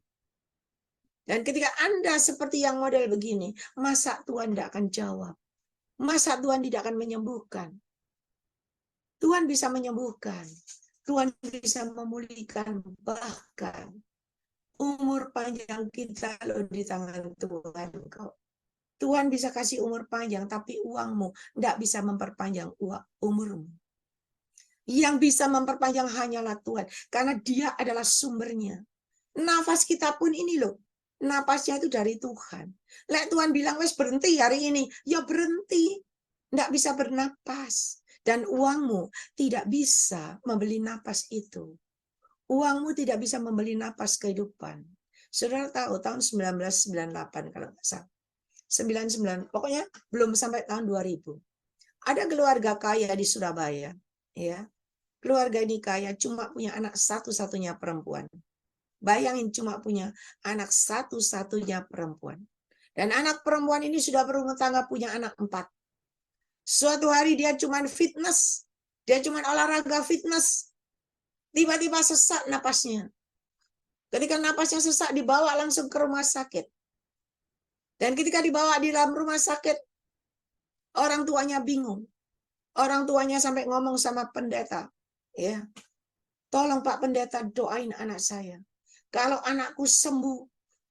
Dan ketika Anda seperti yang model begini, masa Tuhan tidak akan jawab? Masa Tuhan tidak akan menyembuhkan? Tuhan bisa menyembuhkan. Tuhan bisa memulihkan, bahkan umur panjang kita loh di tangan Tuhan kok. Tuhan bisa kasih umur panjang, tapi uangmu tidak bisa memperpanjang umurmu. Yang bisa memperpanjang hanyalah Tuhan, karena Dia adalah sumbernya. Nafas kita pun ini loh, napasnya itu dari Tuhan. Lek Tuhan bilang, wes berhenti hari ini, ya berhenti. Nggak bisa bernapas. Dan uangmu tidak bisa membeli napas itu. Uangmu tidak bisa membeli napas kehidupan. Saudara tahu tahun 1998 kalau nggak salah. 99, pokoknya belum sampai tahun 2000. Ada keluarga kaya di Surabaya. Ya, keluarga ini kaya, cuma punya anak satu-satunya perempuan. Bayangin cuma punya anak satu-satunya perempuan. Dan anak perempuan ini sudah berumah tangga, punya anak 4. Suatu hari dia cuma fitness. Dia cuma olahraga fitness. Tiba-tiba sesak napasnya. Ketika napasnya sesak, dibawa langsung ke rumah sakit. Dan ketika dibawa di dalam rumah sakit, orang tuanya bingung. Orang tuanya sampai ngomong sama pendeta. Ya, tolong Pak Pendeta doain anak saya. Kalau anakku sembuh,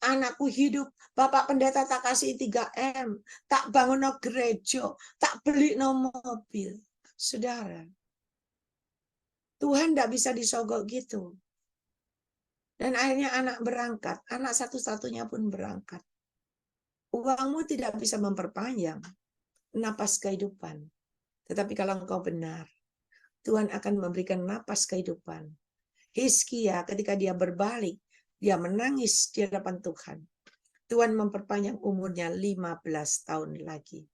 anakku hidup, Bapak Pendeta tak kasih 3M, tak bangun no gereja, tak beli no mobil. Saudara, Tuhan tidak bisa disogok gitu. Dan akhirnya anak berangkat, anak satu-satunya pun berangkat. Uangmu tidak bisa memperpanjang napas kehidupan. Tetapi kalau engkau benar, Tuhan akan memberikan napas kehidupan. Hizkia ketika dia berbalik, dia menangis di hadapan Tuhan. Tuhan memperpanjang umurnya 15 tahun lagi.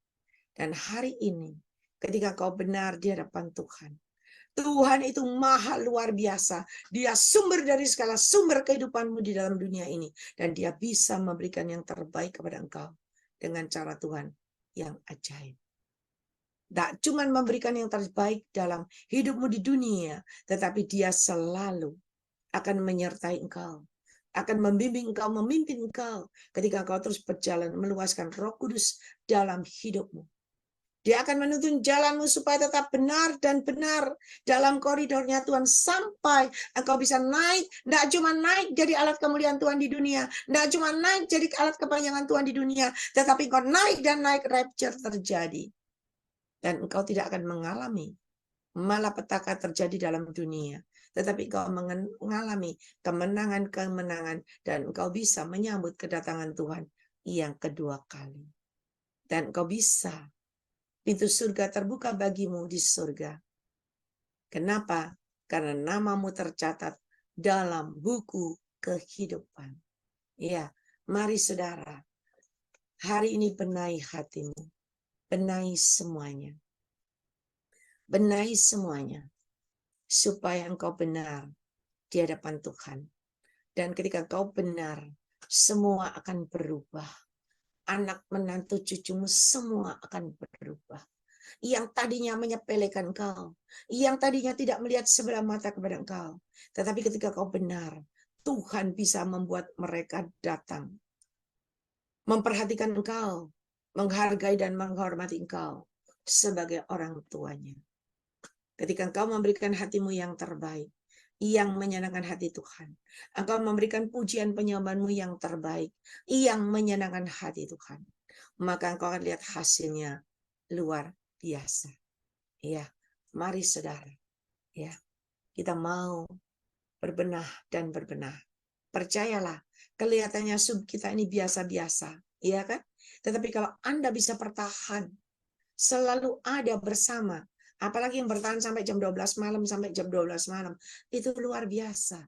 Dan hari ini, ketika kau benar di hadapan Tuhan, Tuhan itu maha luar biasa. Dia sumber dari segala sumber kehidupanmu di dalam dunia ini. Dan dia bisa memberikan yang terbaik kepada engkau dengan cara Tuhan yang ajaib. Tak cuma memberikan yang terbaik dalam hidupmu di dunia, tetapi Dia selalu akan menyertai engkau, akan membimbing engkau, memimpin engkau ketika engkau terus berjalan meluaskan Roh Kudus dalam hidupmu. Dia akan menuntun jalanmu supaya tetap benar dan benar dalam koridornya Tuhan sampai engkau bisa naik. Tidak cuma naik jadi alat kemuliaan Tuhan di dunia, tidak cuma naik jadi alat kepanjangan Tuhan di dunia, tetapi engkau naik dan naik, rapture terjadi. Dan engkau tidak akan mengalami malapetaka terjadi dalam dunia, tetapi engkau mengalami kemenangan-kemenangan dan engkau bisa menyambut kedatangan Tuhan yang kedua kali. Dan engkau bisa, pintu surga terbuka bagimu di surga. Kenapa? Karena namamu tercatat dalam buku kehidupan. Ya, mari saudara, hari ini benahi hatimu, benahi semuanya. Benahi semuanya, supaya engkau benar di hadapan Tuhan. Dan ketika engkau benar, semua akan berubah. Anak menantu cucumu semua akan berubah. Yang tadinya menyepelekan engkau, yang tadinya tidak melihat sebelah mata kepada engkau, tetapi ketika kau benar, Tuhan bisa membuat mereka datang, memperhatikan engkau, menghargai dan menghormati engkau sebagai orang tuanya. Ketika engkau memberikan hatimu yang terbaik, yang menyenangkan hati Tuhan, engkau memberikan pujian penyembahanmu yang terbaik, yang menyenangkan hati Tuhan, maka engkau akan lihat hasilnya luar biasa. Ya, mari saudara, ya, kita mau berbenah dan berbenah. Percayalah, kelihatannya sub kita ini biasa-biasa, ya kan? Tetapi kalau Anda bisa bertahan, selalu ada bersama, apalagi yang bertahan sampai jam 12 malam, sampai jam 12 malam, itu luar biasa.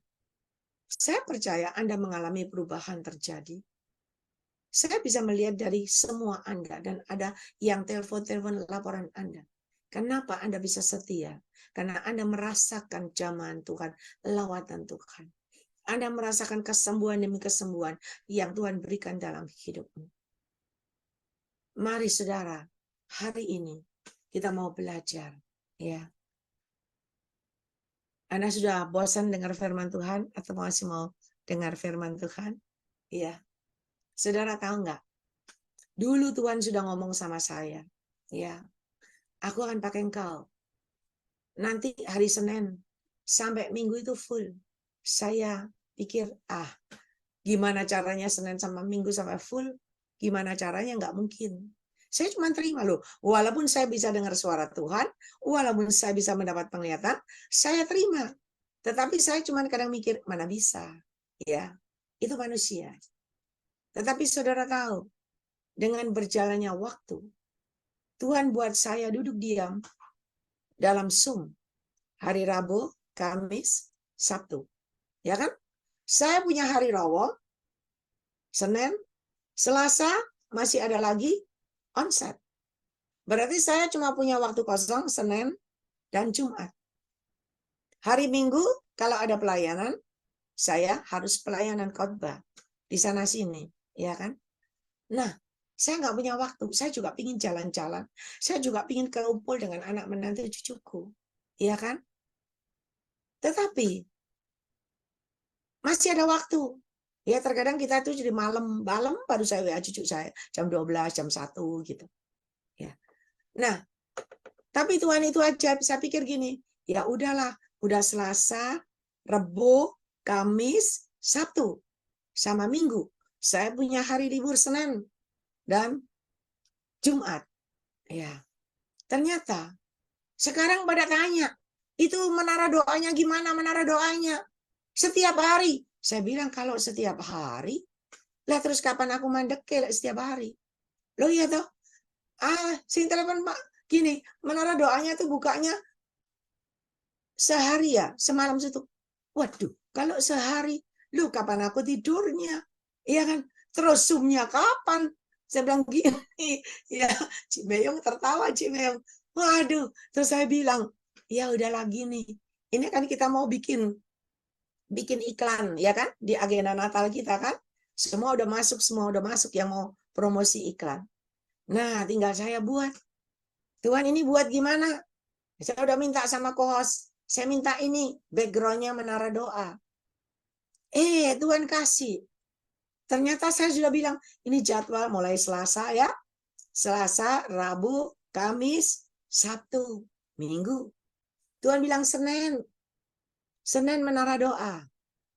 Saya percaya Anda mengalami perubahan terjadi. Saya bisa melihat dari semua Anda, dan ada yang telepon-telepon laporan Anda. Kenapa Anda bisa setia? Karena Anda merasakan jamahan Tuhan, lawatan Tuhan. Anda merasakan kesembuhan demi kesembuhan yang Tuhan berikan dalam hidupmu. Mari saudara, hari ini kita mau belajar, ya. Anda sudah bosan dengar firman Tuhan atau masih mau dengar firman Tuhan? Ya. Saudara tahu nggak? Dulu Tuhan sudah ngomong sama saya, ya. Aku akan pakai engkau. Nanti hari Senin sampai Minggu itu full. Saya pikir, gimana caranya Senin sama Minggu sampai full? Gimana caranya? Nggak mungkin. Saya cuma terima loh. Walaupun saya bisa dengar suara Tuhan, walaupun saya bisa mendapat penglihatan, saya terima. Tetapi saya cuma kadang mikir, mana bisa. Ya, itu manusia. Tetapi saudara tahu, dengan berjalannya waktu, Tuhan buat saya duduk diam dalam Zoom. Hari Rabu, Kamis, Sabtu. Ya kan? Saya punya hari Rawo, Senin, Selasa, masih ada lagi onset. Berarti saya cuma punya waktu kosong Senin dan Jumat. Hari Minggu, kalau ada pelayanan, saya harus pelayanan khotbah di sana sini, ya kan? Nah, saya nggak punya waktu. Saya juga pingin jalan-jalan. Saya juga pingin kumpul dengan anak menantu cucuku, ya kan? Tetapi masih ada waktu. Ya, terkadang kita tuh jadi malam baru saya WA cucu saya jam 12, jam 1 gitu. Ya. Nah, tapi Tuhan itu ajaib. Saya pikir gini, ya udahlah, udah Selasa, Rebo, Kamis, Sabtu, sama Minggu. Saya punya hari libur Senin dan Jumat. Ya. Ternyata sekarang pada tanya, itu menara doanya gimana menara doanya? Setiap hari. Saya bilang kalau setiap hari, lah terus kapan aku mandek setiap hari? Loh iya toh? Sing telepon Pak, gini, menara doanya tuh bukanya sehari ya, semalam situ. Waduh, kalau sehari, lu kapan aku tidurnya? Iya kan? Terus Zoom-nya kapan? Saya bilang gini, ya, Cimeyong tertawa, Cimeyong. Waduh, terus saya bilang, ya udah lagi nih. Ini kan kita mau bikin iklan, ya kan? Di agenda Natal kita kan? Semua udah masuk yang mau promosi iklan. Nah, tinggal saya buat. Tuhan ini buat gimana? Saya udah minta sama co-host, saya minta ini backgroundnya menara doa. Tuhan kasih. Ternyata saya sudah bilang, ini jadwal mulai Selasa ya. Selasa, Rabu, Kamis, Sabtu, Minggu. Tuhan bilang Senin. Senin menara doa.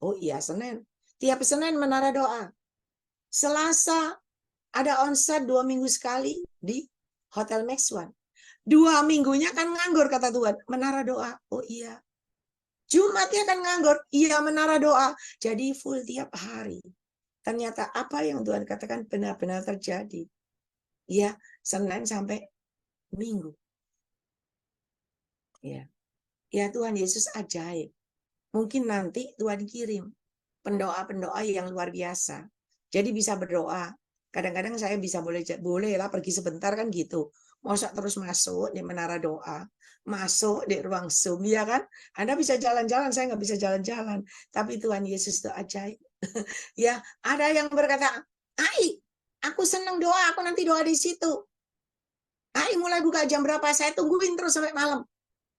Oh iya Senin. Tiap Senin menara doa. Selasa ada onsite 2 minggu sekali di Hotel Max One. 2 minggunya kan nganggur kata Tuhan. Menara doa. Oh iya. Jumatnya kan nganggur. Iya menara doa. Jadi full tiap hari. Ternyata apa yang Tuhan katakan benar-benar terjadi. Ya, Senin sampai Minggu. Ya. Ya Tuhan Yesus ajaib. Mungkin nanti Tuhan kirim pendoa-pendoa yang luar biasa. Jadi bisa berdoa. Kadang-kadang saya bisa boleh lah pergi sebentar kan gitu. Masa terus masuk di menara doa, masuk di ruang Zoom ya kan? Anda bisa jalan-jalan, saya nggak bisa jalan-jalan. Tapi Tuhan Yesus itu ajaib. Ya, ada yang berkata, "Ai, aku senang doa, aku nanti doa di situ." Ai mulai buka jam berapa? Saya tungguin terus sampai malam.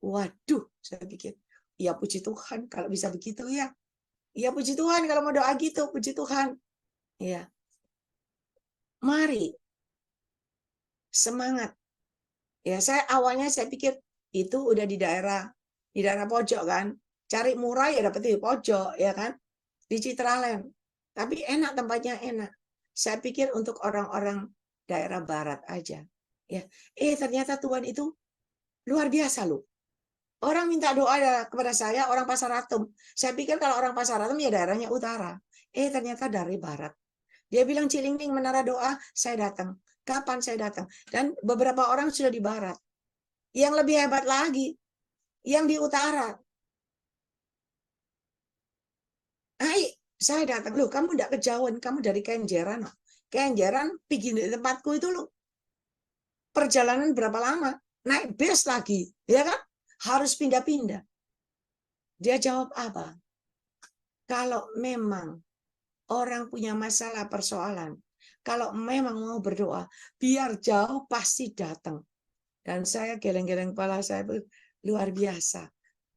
Waduh, saya pikir, ya puji Tuhan kalau bisa begitu ya. Ya puji Tuhan kalau mau doa gitu, puji Tuhan. Ya, mari semangat. Ya, saya pikir itu udah di daerah pojok kan. Cari murah ya dapat di pojok ya kan. Di Citraland. Tapi enak tempatnya enak. Saya pikir untuk orang-orang daerah barat aja. Ya, ternyata Tuhan itu luar biasa loh. Orang minta doa kepada saya, orang Pasar Atom. Saya pikir kalau orang Pasar Atom ya daerahnya utara. Ternyata dari barat. Dia bilang Cilingning menara doa, saya datang. Kapan saya datang? Dan beberapa orang sudah di barat. Yang lebih hebat lagi, yang di utara. Saya datang. Loh, kamu tidak kejauhan, kamu dari Kenjeran. Kenjeran, pergi di tempatku itu loh. Perjalanan berapa lama? Naik bus lagi, ya kan? Harus pindah-pindah. Dia jawab apa? Kalau memang orang punya masalah persoalan, kalau memang mau berdoa, biar jauh pasti datang. Dan saya geleng-geleng kepala saya luar biasa.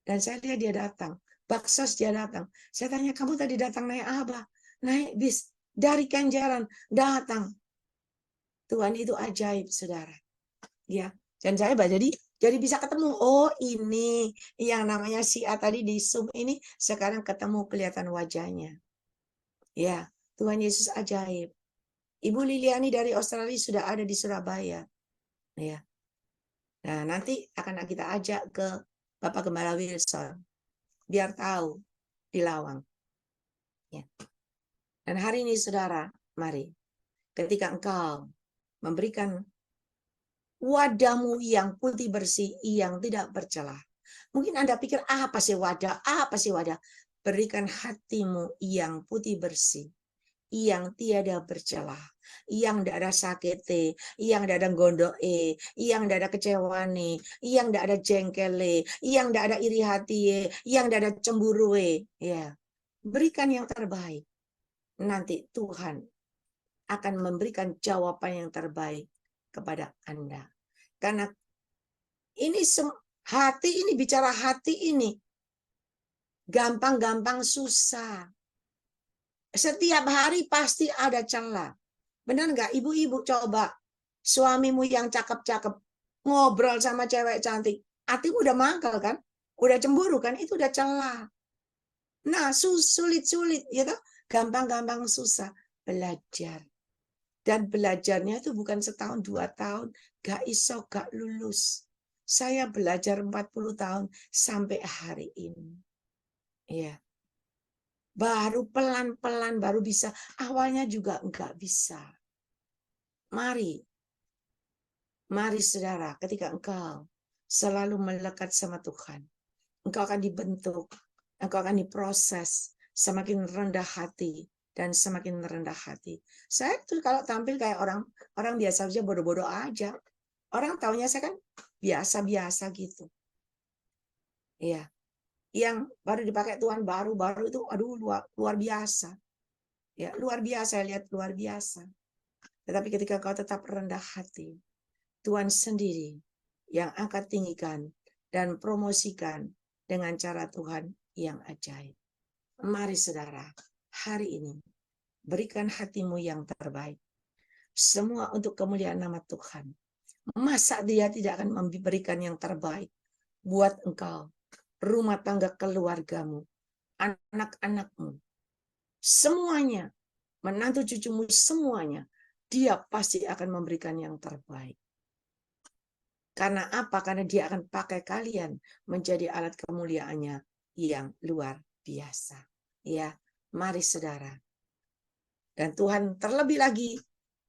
Dan saya lihat dia datang. Baksos dia datang. Saya tanya, kamu tadi datang naik apa? Naik bis. Dari Kenjeran. Datang. Tuhan itu ajaib, saudara. Ya. Dan saya jadi bisa ketemu. Oh ini yang namanya si A tadi di Zoom ini. Sekarang ketemu kelihatan wajahnya. Ya. Tuhan Yesus ajaib. Ibu Liliani dari Australia sudah ada di Surabaya. Ya. Nah, nanti akan kita ajak ke Bapak Gembala Wilson. Biar tahu di Lawang. Ya. Dan hari ini, saudara, mari. Ketika engkau memberikan wadahmu yang putih bersih, yang tidak bercelah. Mungkin Anda pikir, apa sih wadah? Apa sih wadah? Berikan hatimu yang putih bersih, yang tiada bercelah, yang tidak ada sakit, yang tidak ada gondok, yang tidak ada kecewa, yang tidak ada jengkel, yang tidak ada iri hati, yang tidak ada cemburu. Ya, berikan yang terbaik. Nanti Tuhan akan memberikan jawaban yang terbaik kepada Anda. Karena ini hati ini bicara hati ini gampang-gampang susah. Setiap hari pasti ada celah. Benar nggak? Ibu-ibu coba suamimu yang cakep-cakep ngobrol sama cewek cantik. Hatimu udah mangkal kan? Udah cemburu kan? Itu udah celah. Nah, sulit-sulit gitu. Gampang-gampang susah. Belajar. Dan belajarnya itu bukan setahun, 2 tahun. Gak iso, gak lulus. Saya belajar 40 tahun sampai hari ini. Ya. Baru pelan-pelan baru bisa. Awalnya juga enggak bisa. Mari saudara, ketika engkau selalu melekat sama Tuhan, engkau akan dibentuk, engkau akan diproses, semakin rendah hati, dan semakin rendah hati. Saya tuh kalau tampil kayak orang biasa aja, bodoh-bodoh aja. Orang taunya saya kan biasa-biasa gitu. Iya. Yang baru dipakai Tuhan baru itu aduh luar biasa. Ya, luar biasa, lihat luar biasa. Tetapi ketika kau tetap rendah hati, Tuhan sendiri yang angkat tinggikan dan promosikan dengan cara Tuhan yang ajaib. Mari saudara, hari ini berikan hatimu yang terbaik. Semua untuk kemuliaan nama Tuhan. Masa dia tidak akan memberikan yang terbaik buat engkau, rumah tangga keluargamu, anak-anakmu, semuanya, menantu cucumu semuanya, dia pasti akan memberikan yang terbaik. Karena apa? Karena dia akan pakai kalian menjadi alat kemuliaannya yang luar biasa. Ya, mari saudara. Dan Tuhan terlebih lagi,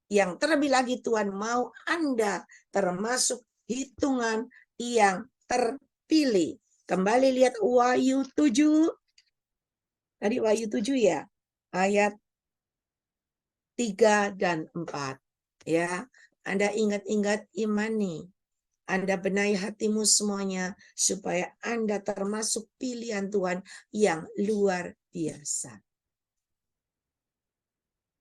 yang terlebih lagi Tuhan mau Anda termasuk hitungan yang terpilih. Kembali lihat Wahyu 7. Tadi Wahyu 7 ya. Ayat 3 dan 4. Ya, Anda ingat-ingat imani. Anda benahi hatimu semuanya supaya Anda termasuk pilihan Tuhan yang luar biasa.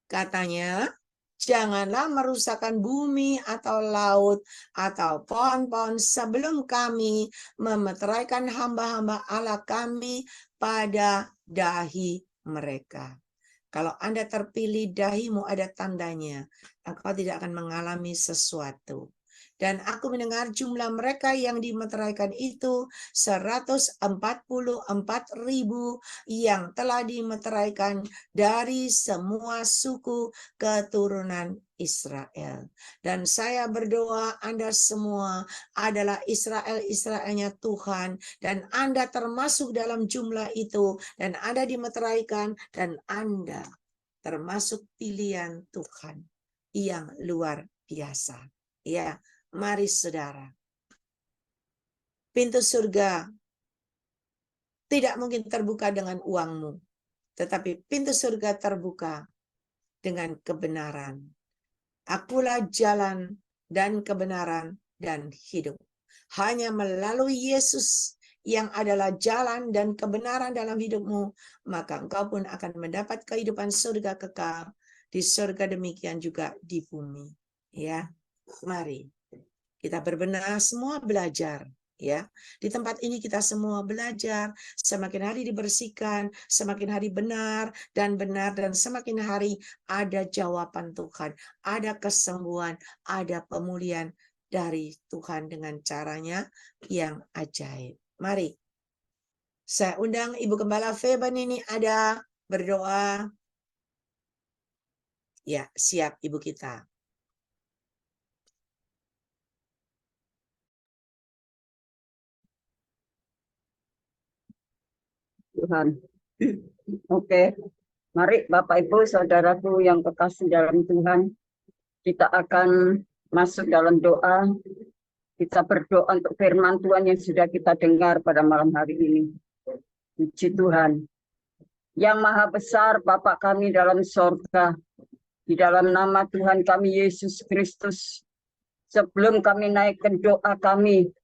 Katanya, janganlah merusakkan bumi atau laut atau pohon-pohon sebelum kami memeteraikan hamba-hamba Allah kami pada dahi mereka. Kalau Anda terpilih, dahimu ada tandanya. Engkau tidak akan mengalami sesuatu. Dan aku mendengar jumlah mereka yang dimeteraikan itu 144.000 yang telah dimeteraikan dari semua suku keturunan Israel. Dan saya berdoa Anda semua adalah Israel-Israelnya Tuhan. Dan Anda termasuk dalam jumlah itu. Dan Anda dimeteraikan dan Anda termasuk pilihan Tuhan yang luar biasa. Ya. Mari saudara, pintu surga tidak mungkin terbuka dengan uangmu, tetapi pintu surga terbuka dengan kebenaran. Akulah jalan dan kebenaran dan hidup. Hanya melalui Yesus yang adalah jalan dan kebenaran dalam hidupmu, maka engkau pun akan mendapat kehidupan surga kekal di surga, demikian juga di bumi. Ya, mari. Kita berbenah semua belajar, ya. Di tempat ini kita semua belajar, semakin hari dibersihkan, semakin hari benar, dan semakin hari ada jawaban Tuhan, ada kesembuhan, ada pemulihan dari Tuhan dengan caranya yang ajaib. Mari, saya undang Ibu Gembala Feban ini ada berdoa. Ya, siap Ibu kita. Tuhan. Oke, mari Bapak Ibu Saudaraku yang kekasih dalam Tuhan, kita akan masuk dalam doa. Kita berdoa untuk firman Tuhan yang sudah kita dengar pada malam hari ini. Puji Tuhan. Yang Maha Besar Bapa kami dalam sorga, di dalam nama Tuhan kami Yesus Kristus, sebelum kami naikkan doa kami,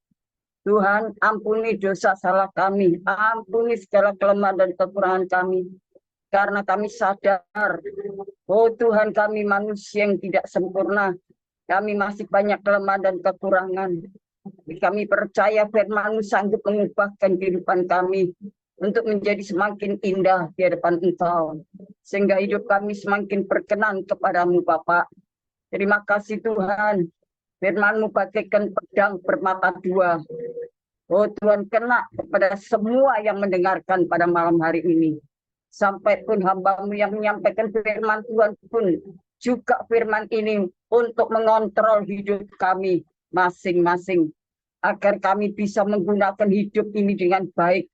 Tuhan, ampuni dosa salah kami, ampuni segala kelemahan dan kekurangan kami. Karena kami sadar, oh Tuhan, kami manusia yang tidak sempurna. Kami masih banyak kelemahan dan kekurangan. Kami percaya firman-Mu sanggup mengubahkan kehidupan kami untuk menjadi semakin indah di hadapan Engkau. Sehingga hidup kami semakin berkenan kepadamu, Bapak. Terima kasih Tuhan. Firman-Mu bagaikan pedang bermata dua. Oh Tuhan, kena kepada semua yang mendengarkan pada malam hari ini. Sampai pun hamba-Mu yang menyampaikan firman Tuhan pun juga firman ini untuk mengontrol hidup kami masing-masing. Agar kami bisa menggunakan hidup ini dengan baik.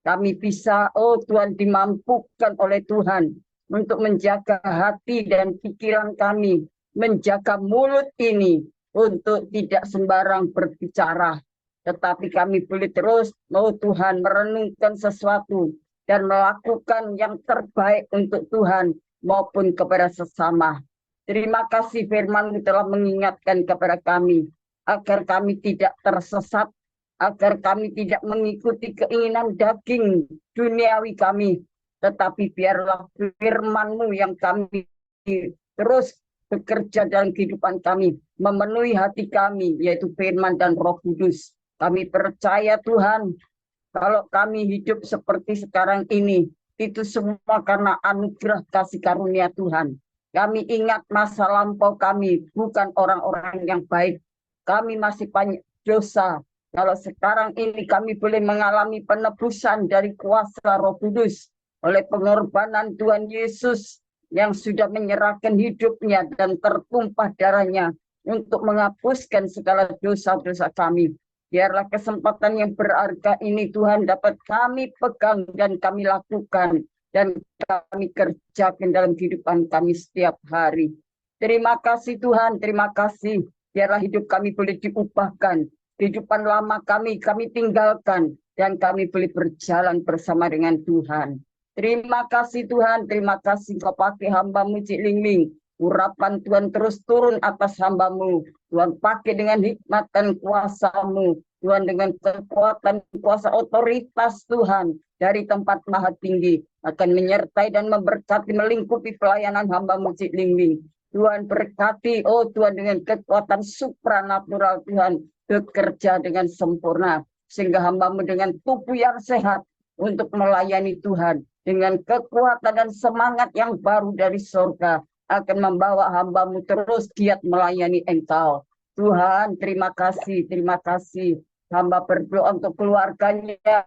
Kami bisa, oh Tuhan, dimampukan oleh Tuhan untuk menjaga hati dan pikiran kami. Menjaga mulut ini untuk tidak sembarang berbicara, tetapi kami boleh terus, oh Tuhan, merenungkan sesuatu dan melakukan yang terbaik untuk Tuhan maupun kepada sesama. Terima kasih firman-Mu telah mengingatkan kepada kami, agar kami tidak tersesat, agar kami tidak mengikuti keinginan daging duniawi kami, tetapi biarlah firman-Mu yang kami terus bekerja dalam kehidupan kami, memenuhi hati kami, yaitu firman dan Roh Kudus. Kami percaya Tuhan, kalau kami hidup seperti sekarang ini, itu semua karena anugerah kasih karunia Tuhan. Kami ingat masa lampau kami, bukan orang-orang yang baik. Kami masih banyak dosa. Kalau sekarang ini kami boleh mengalami penebusan dari kuasa Roh Kudus oleh pengorbanan Tuhan Yesus yang sudah menyerahkan hidupnya dan tertumpah darahnya untuk menghapuskan segala dosa-dosa kami. Biarlah kesempatan yang berharga ini Tuhan dapat kami pegang dan kami lakukan dan kami kerjakan dalam kehidupan kami setiap hari. Terima kasih Tuhan, terima kasih. Biarlah hidup kami boleh diubahkan. Kehidupan lama kami tinggalkan dan kami boleh berjalan bersama dengan Tuhan. Terima kasih Tuhan, terima kasih Kau pakai hamba-Mu Cik Ling. Urapan Tuhan terus turun atas hamba-Mu. Tuhan pakai dengan hikmat dan kuasa-Mu. Tuhan dengan kekuatan, kuasa otoritas Tuhan dari tempat maha tinggi akan menyertai dan memberkati melingkupi pelayanan hamba-Mu Cik Ling. Tuhan berkati, oh Tuhan dengan kekuatan supranatural Tuhan bekerja dengan sempurna. Sehingga hamba-Mu dengan tubuh yang sehat untuk melayani Tuhan. Dengan kekuatan dan semangat yang baru dari surga akan membawa hamba-Mu terus giat melayani Engkau. Tuhan, terima kasih, terima kasih. Hamba berdoa untuk keluarganya.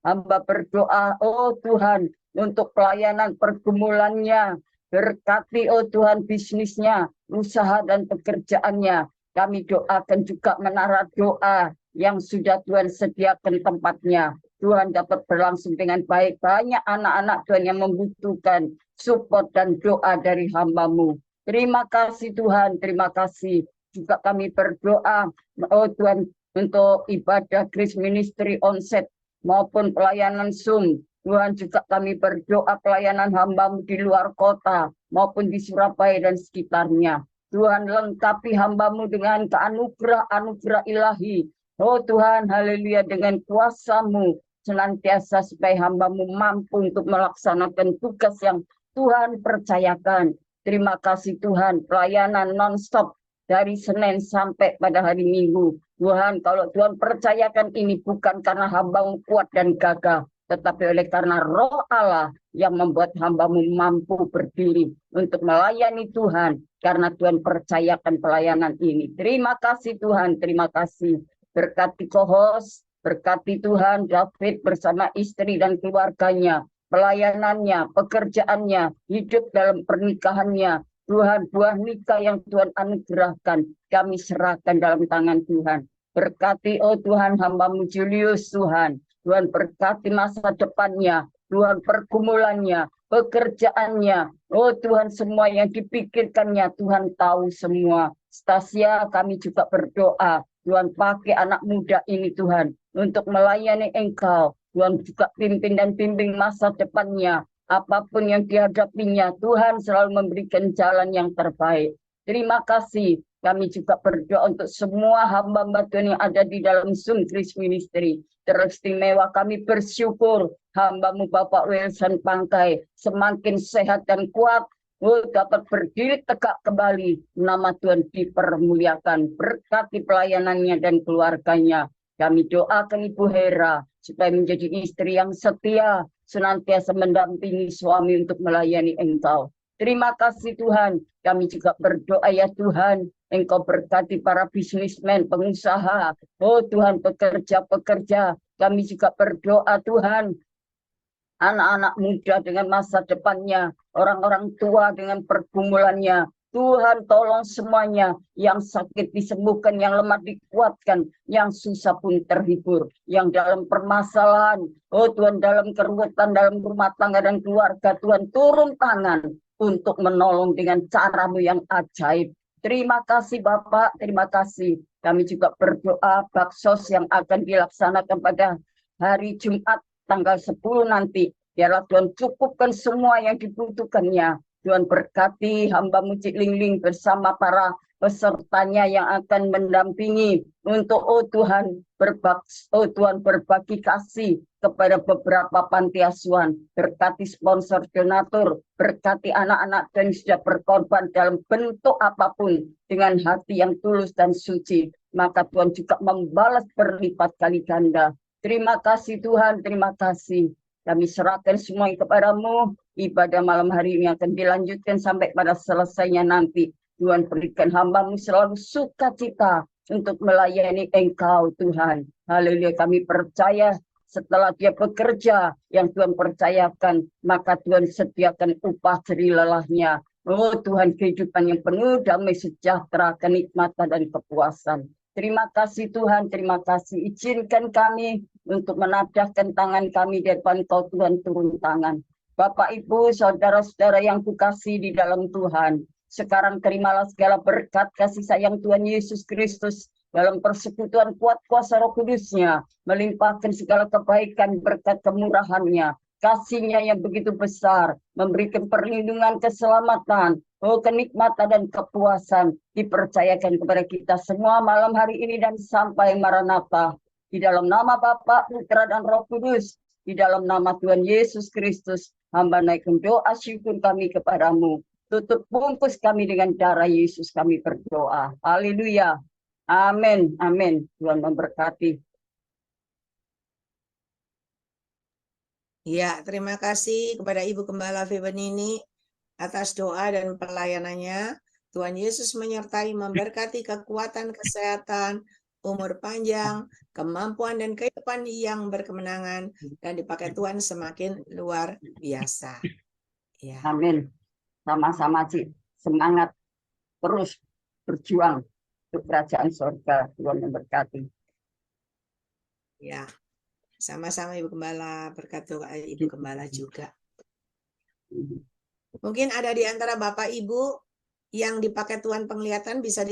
Hamba berdoa, oh Tuhan, untuk pelayanan pergumulannya. Berkati, oh Tuhan, bisnisnya, usaha dan pekerjaannya. Kami doakan juga menara doa yang sudah Tuhan sediakan tempatnya. Tuhan dapat berlangsung dengan baik. Banyak anak-anak Tuhan yang membutuhkan support dan doa dari hamba-Mu. Terima kasih Tuhan, terima kasih. Juga kami berdoa, oh Tuhan, untuk ibadah Grace Ministry Onset maupun pelayanan Zoom. Tuhan juga kami berdoa pelayanan hamba-Mu di luar kota maupun di Surabaya dan sekitarnya. Tuhan lengkapi hamba-Mu dengan anugerah ilahi. Oh Tuhan, haleluya, dengan kuasa-Mu senantiasa supaya hamba-Mu mampu untuk melaksanakan tugas yang Tuhan percayakan. Terima kasih Tuhan, pelayanan non-stop dari Senin sampai pada hari Minggu. Tuhan, kalau Tuhan percayakan ini bukan karena hamba-Mu kuat dan gagah, tetapi oleh karena Roh Allah yang membuat hamba-Mu mampu berdiri untuk melayani Tuhan, karena Tuhan percayakan pelayanan ini. Terima kasih Tuhan, terima kasih. Berkati co-host, berkati Tuhan David bersama istri dan keluarganya, pelayanannya, pekerjaannya, hidup dalam pernikahannya. Tuhan, buah nikah yang Tuhan anugerahkan, kami serahkan dalam tangan Tuhan. Berkati, oh Tuhan, hamba-Mu Julius, Tuhan. Tuhan berkati masa depannya, Tuhan pergumulannya, pekerjaannya. Oh Tuhan, semua yang dipikirkannya, Tuhan tahu semua. Stasia, kami juga berdoa. Tuhan pakai anak muda ini Tuhan untuk melayani Engkau. Tuhan juga pimpin dan bimbing masa depannya. Apapun yang dihadapinya, Tuhan selalu memberikan jalan yang terbaik. Terima kasih. Kami juga berdoa untuk semua hamba-hamba Tuhan yang ada di dalam Zoom Grace Ministry. Teristimewa kami bersyukur hamba-Mu Bapak Wilson Pangkai semakin sehat dan kuat. Dapat berdiri tegak kembali. Nama Tuhan dipermuliakan. Berkati pelayanannya dan keluarganya. Kami doakan Ibu Hera supaya menjadi istri yang setia, senantiasa mendampingi suami untuk melayani Engkau. Terima kasih Tuhan. Kami juga berdoa ya Tuhan, Engkau berkati para bisnismen, pengusaha. Oh Tuhan, pekerja-pekerja. Kami juga berdoa Tuhan, anak-anak muda dengan masa depannya, orang-orang tua dengan pergumulannya. Tuhan tolong semuanya, yang sakit disembuhkan, yang lemah dikuatkan, yang susah pun terhibur, yang dalam permasalahan, oh Tuhan, dalam keruwetan, dalam rumah tangga dan keluarga, Tuhan turun tangan untuk menolong dengan cara-Mu yang ajaib. Terima kasih Bapak, terima kasih. Kami juga berdoa baksos yang akan dilaksanakan pada hari Jumat tanggal 10 nanti. Biarlah Tuhan cukupkan semua yang dibutuhkannya. Tuhan berkati hamba-Mu Cik Ling bersama para pesertanya yang akan mendampingi untuk Tuhan berbagi kasih kepada beberapa panti asuhan, berkati sponsor donatur, berkati anak-anak dan sudah berkorban dalam bentuk apapun dengan hati yang tulus dan suci, maka Tuhan juga membalas berlipat kali ganda. Terima kasih Tuhan, terima kasih. Kami serahkan semua kepada-Mu. Ibadah malam hari ini akan dilanjutkan sampai pada selesainya nanti. Tuhan berikan hamba-Mu selalu sukacita untuk melayani Engkau Tuhan. Haleluya, kami percaya setelah dia bekerja yang Tuhan percayakan, maka Tuhan sediakan upah jerih lelahnya. Oh Tuhan, kehidupan yang penuh damai sejahtera, kenikmatan dan kepuasan. Terima kasih Tuhan, terima kasih. Izinkan kami untuk menadahkan tangan kami di depan Kau Tuhan, turun tangan. Bapak, Ibu, saudara-saudara yang kukasihi di dalam Tuhan, sekarang terimalah segala berkat kasih sayang Tuhan Yesus Kristus dalam persekutuan kuat kuasa Roh Kudus-Nya, melimpahkan segala kebaikan berkat kemurahan-Nya, kasih-Nya yang begitu besar, memberikan perlindungan, keselamatan, kenikmatan dan kepuasan dipercayakan kepada kita semua malam hari ini dan sampai Maranatha. Di dalam nama Bapa, Putra dan Roh Kudus, di dalam nama Tuhan Yesus Kristus, hamba naikkan doa syukur kami kepada-Mu. Tutup bungkus kami dengan darah Yesus, kami berdoa. Haleluya. Amin. Amin. Tuhan memberkati. Ya, terima kasih kepada Ibu Gembala Febenini atas doa dan pelayanannya. Tuhan Yesus menyertai, memberkati kekuatan, kesehatan, umur panjang, kemampuan dan kehidupan yang berkemenangan, dan dipakai Tuhan semakin luar biasa. Ya. Amin. Sama-sama Cik, semangat terus berjuang untuk kerajaan surga. Tuhan memberkati. Ya, sama-sama Ibu Gembala, berkat doa Ibu Gembala juga. Mungkin ada di antara Bapak Ibu yang dipakai Tuhan penglihatan bisa